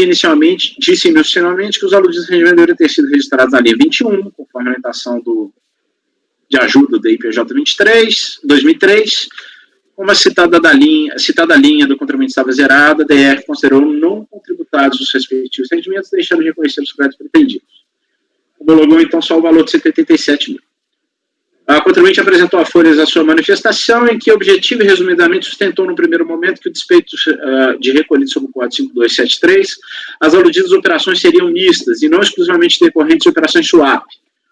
disse inicialmente que os aludidos rendimentos deveriam ter sido registrados na linha 21, conforme a orientação de ajuda da IPJ 2003, como a citada linha do contribuinte estava zerada, a DR considerou não contributados os respectivos rendimentos, deixando de reconhecer os créditos pretendidos. Homologou, então, só o valor de 187 mil. A contribuinte apresentou a folhas a sua manifestação, em que, objetivo e resumidamente, sustentou no primeiro momento que o despeito de recolhido sob o código 5273, as aludidas operações seriam mistas e não exclusivamente decorrentes de operações swap.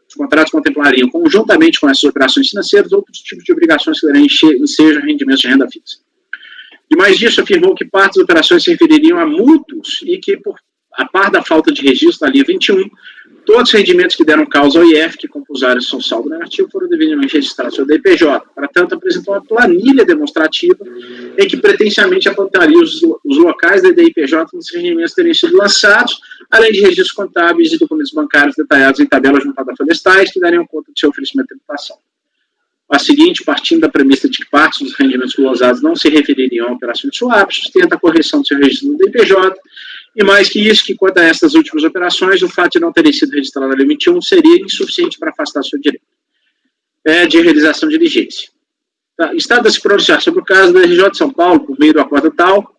Os contratos contemplariam, conjuntamente com essas operações financeiras, outros tipos de obrigações que ensejam rendimentos de renda fixa. Demais disso, afirmou que parte das operações se refeririam a mútuos e que, a par da falta de registro na linha 21, todos os rendimentos que deram causa ao IF, que compuseram seu saldo negativo, foram devidamente registrados no DPJ. Para tanto, apresentou uma planilha demonstrativa em que pretensamente apontaria os locais da DIPJ onde os rendimentos teriam sido lançados, além de registros contábeis e documentos bancários detalhados em tabela juntada a florestais, que dariam conta de seu oferecimento de tributação. A seguinte, partindo da premissa de que partes dos rendimentos glosados não se refeririam a operações de swap, sustenta a correção do seu registro no DPJ, e mais que isso, que quanto a essas últimas operações, o fato de não terem sido registradas na Lei 21 seria insuficiente para afastar seu direito de realização de diligência. Tá. Estado a se pronunciar sobre o caso da RJ de São Paulo, por meio do acordo tal,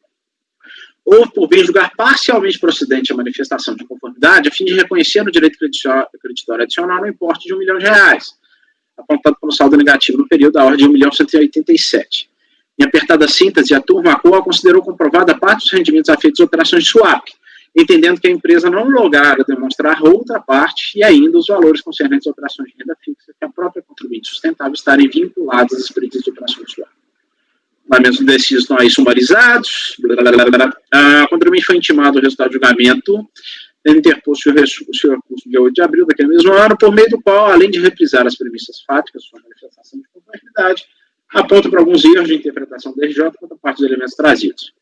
ou por bem julgar parcialmente procedente a manifestação de conformidade, a fim de reconhecer no direito creditório adicional no importe de R$1 milhão, apontado como saldo negativo no período da ordem de 1.187. Em apertada síntese, a turma ACOA considerou comprovada a parte dos rendimentos afeitos às operações de swap, entendendo que a empresa não lograra demonstrar outra parte e ainda os valores concernentes às operações de renda fixa que a própria contribuinte sustentável estarem vinculados às experiências de operações de swap. Fundamentos decisos estão aí sumarizados. A contribuinte foi intimada o resultado do julgamento, tendo interposto o seu recurso dia 8 de abril daquele mesmo ano, por meio do qual, além de reprisar as premissas fáticas, sua manifestação de conformidade, aponta para alguns erros de interpretação do RJ quanto à parte dos elementos trazidos.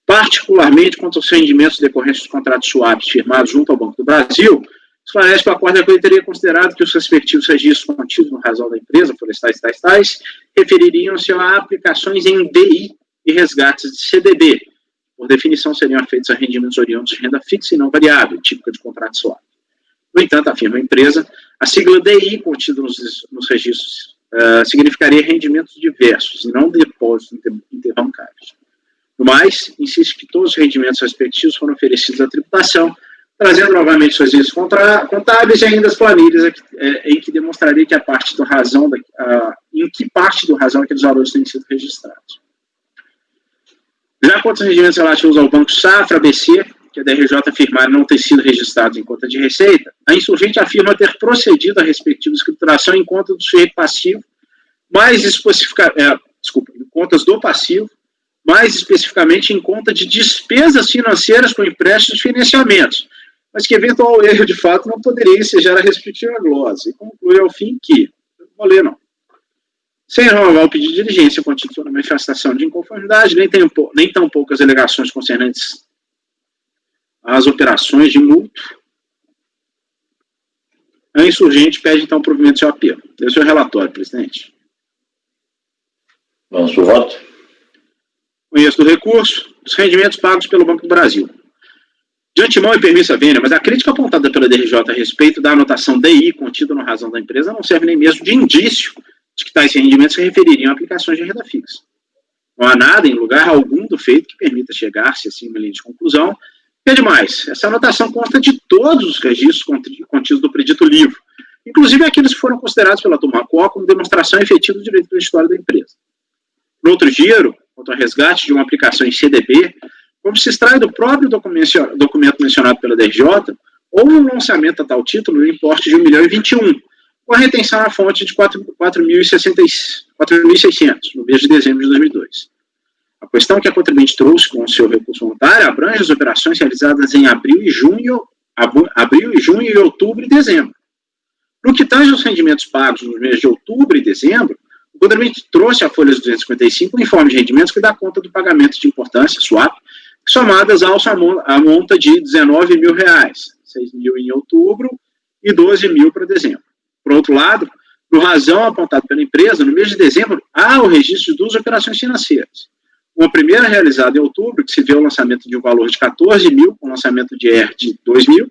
Particularmente quanto aos rendimentos decorrentes dos contratos swaps firmados junto ao Banco do Brasil, esclarece que o acordo teria considerado que os respectivos registros contidos no rasal da empresa, florestais, refeririam-se a aplicações em DI e resgates de CDB. Por definição, seriam afeitos a rendimentos oriundos de renda fixa e não variável, típica de contrato swap. No entanto, afirma a empresa, a sigla DI contida nos registros significaria rendimentos diversos e não depósitos interbancários. No mais, insiste que todos os rendimentos respectivos foram oferecidos à tributação, trazendo novamente suas linhas contábeis e ainda as planilhas em que demonstraria que em que parte do razão aqueles valores têm sido registrados. Já quanto aos rendimentos relativos ao Banco Safra, ABC, que a DRJ afirmar não ter sido registrados em conta de receita, a insurgente afirma ter procedido à respectiva escrituração em conta do sujeito passivo, em contas do passivo, mais especificamente em conta de despesas financeiras com empréstimos e financiamentos, mas que eventual erro de fato não poderia ensejar a respectiva glose, e conclui ao fim que, não vou ler não, sem renovar o pedido de diligência constitui uma manifestação de inconformidade, nem tão poucas alegações concernentes às operações de multa, a insurgente pede então o provimento do seu apelo. Dê o seu relatório, presidente. Vamos para o voto? Conheço do recurso, os rendimentos pagos pelo Banco do Brasil. De antemão e permissa vênia, mas a crítica apontada pela DRJ a respeito da anotação DI contida na razão da empresa não serve nem mesmo de indício de que tais rendimentos se refeririam a aplicações de renda fixa. Não há nada em lugar algum do feito que permita chegar-se assim uma linha de conclusão. E demais, essa anotação consta de todos os registros contidos do predito livro, inclusive aqueles que foram considerados pela turma Quo como demonstração efetiva do direito creditório da empresa. No outro giro, quanto ao resgate de uma aplicação em CDB, como se extrai do próprio documento mencionado pela DRJ, houve um lançamento a tal título no importe de 1.021.021, com a retenção na fonte de 4.600 no mês de dezembro de 2002. A questão que a contribuinte trouxe com o seu recurso voluntário abrange as operações realizadas em abril, junho e outubro e dezembro. No que tange aos rendimentos pagos nos meses de outubro e dezembro, o contribuinte trouxe à folha 255 um informe de rendimentos que dá conta do pagamento de importância, SWAP, somadas à monta de R$ 19 mil, 6 mil em outubro e 12 mil para dezembro. Por outro lado, no razão apontado pela empresa, no mês de dezembro, há o registro de duas operações financeiras. Uma primeira realizada em outubro, que se vê o lançamento de um valor de 14 mil, com lançamento de ER de 2 mil.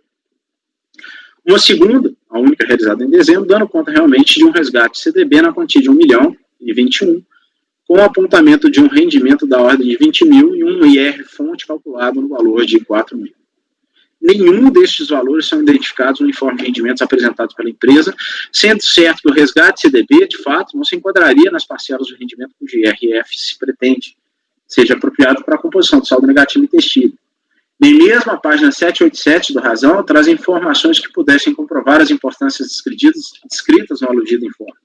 Uma segunda, a única realizada em dezembro, dando conta realmente de um resgate CDB na quantia de 1.021.021, com o apontamento de um rendimento da ordem de 20 mil e um IR fonte calculado no valor de 4 mil. Nenhum destes valores são identificados no informe de rendimentos apresentado pela empresa, sendo certo que o resgate CDB, de fato, não se enquadraria nas parcelas do rendimento cujo IRF se pretende seja apropriado para a composição do saldo negativo intestino. Nem mesmo a página 787 do razão traz informações que pudessem comprovar as importâncias descritas no aludido informe.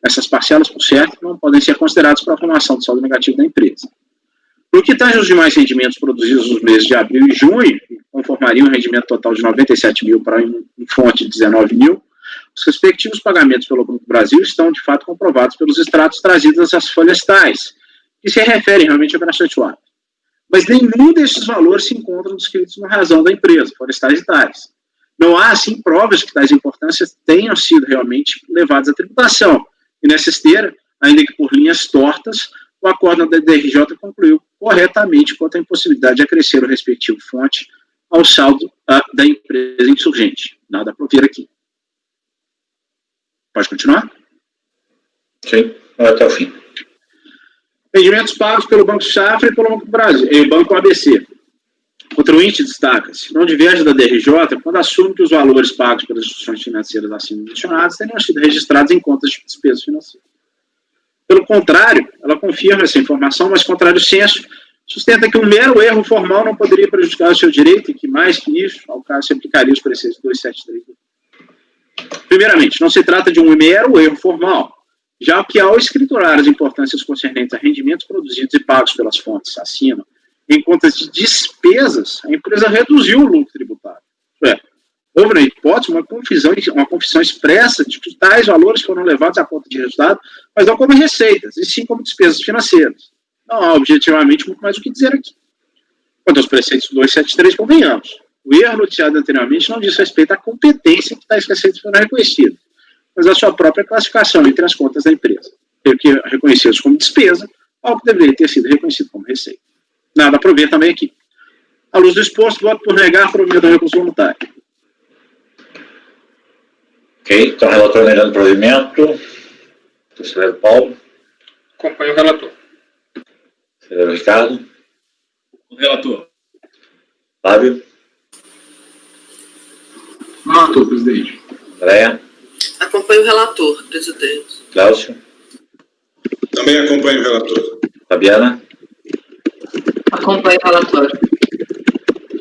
Essas parcelas, por certo, não podem ser consideradas para a formação do saldo negativo da empresa. No que tange os demais rendimentos produzidos nos meses de abril e junho, que conformariam um rendimento total de 97 mil para um fonte de 19 mil, os respectivos pagamentos pelo Banco do Brasil estão, de fato, comprovados pelos extratos trazidos às folhas tais, que se referem realmente a operações swap. Mas nenhum desses valores se encontram descritos na razão da empresa, forestais e tais. Não há, assim, provas que tais importâncias tenham sido realmente levadas à tributação. E nessa esteira, ainda que por linhas tortas, o acordo da DRJ concluiu corretamente quanto à impossibilidade de acrescer o respectivo fonte ao saldo da empresa insurgente. Nada a prover aqui. Pode continuar? Sim, até o fim. Rendimentos pagos pelo Banco Safra e pelo Banco do Brasil, e o Banco ABC. O contribuinte destaca-se, não diverge da DRJ quando assume que os valores pagos pelas instituições financeiras acima mencionadas teriam sido registrados em contas de despesas financeiras. Pelo contrário, ela confirma essa informação, mas contrário senso, sustenta que um mero erro formal não poderia prejudicar o seu direito e que, mais que isso, ao caso se aplicaria os preceitos 273. Primeiramente, não se trata de um mero erro formal, já que ao escriturar as importâncias concernentes a rendimentos produzidos e pagos pelas fontes acima, em contas de despesas, a empresa reduziu o lucro tributário. Houve, na hipótese, uma confissão expressa de que tais valores foram levados à conta de resultado, mas não como receitas, e sim como despesas financeiras. Não há objetivamente muito mais o que dizer aqui. Quanto aos preceitos 273, convenhamos. O erro noticiado anteriormente não diz respeito à competência que tais receitas foram reconhecidas, mas à sua própria classificação entre as contas da empresa, que reconhecidas como despesa, algo que deveria ter sido reconhecido como receita. Nada a prover também aqui. À luz do exposto, voto por negar o provimento do recurso voluntário. Ok, então relator melhorando provimento. Conselheiro Paulo. Acompanho o relator. Conselheiro Ricardo. O relator. Fábio. Relator, presidente. Andréa. Acompanho o relator, presidente. Cláudio. Também acompanho o relator. Fabiana. Acompanho o relator.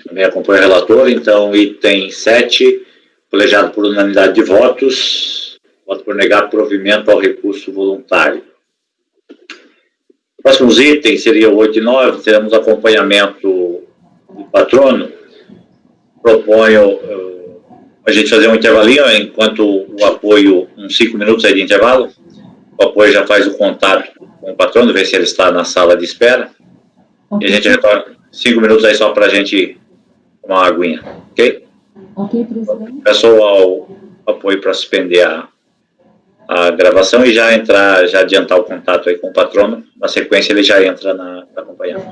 Também acompanho o relator. Então, item 7, colegiado por unanimidade de votos. Voto por negar provimento ao recurso voluntário. Próximos itens seriam 8 e 9, teremos acompanhamento do patrono. Proponho a gente fazer um intervalinho, enquanto o apoio, uns 5 minutos aí de intervalo. O apoio já faz o contato com o patrono, ver se ele está na sala de espera. E a gente retorna 5 minutos aí só para a gente tomar uma aguinha, ok? Ok, presidente. Peço ao apoio para suspender a gravação e já adiantar o contato aí com o patrono. Na sequência ele já entra na acompanhante.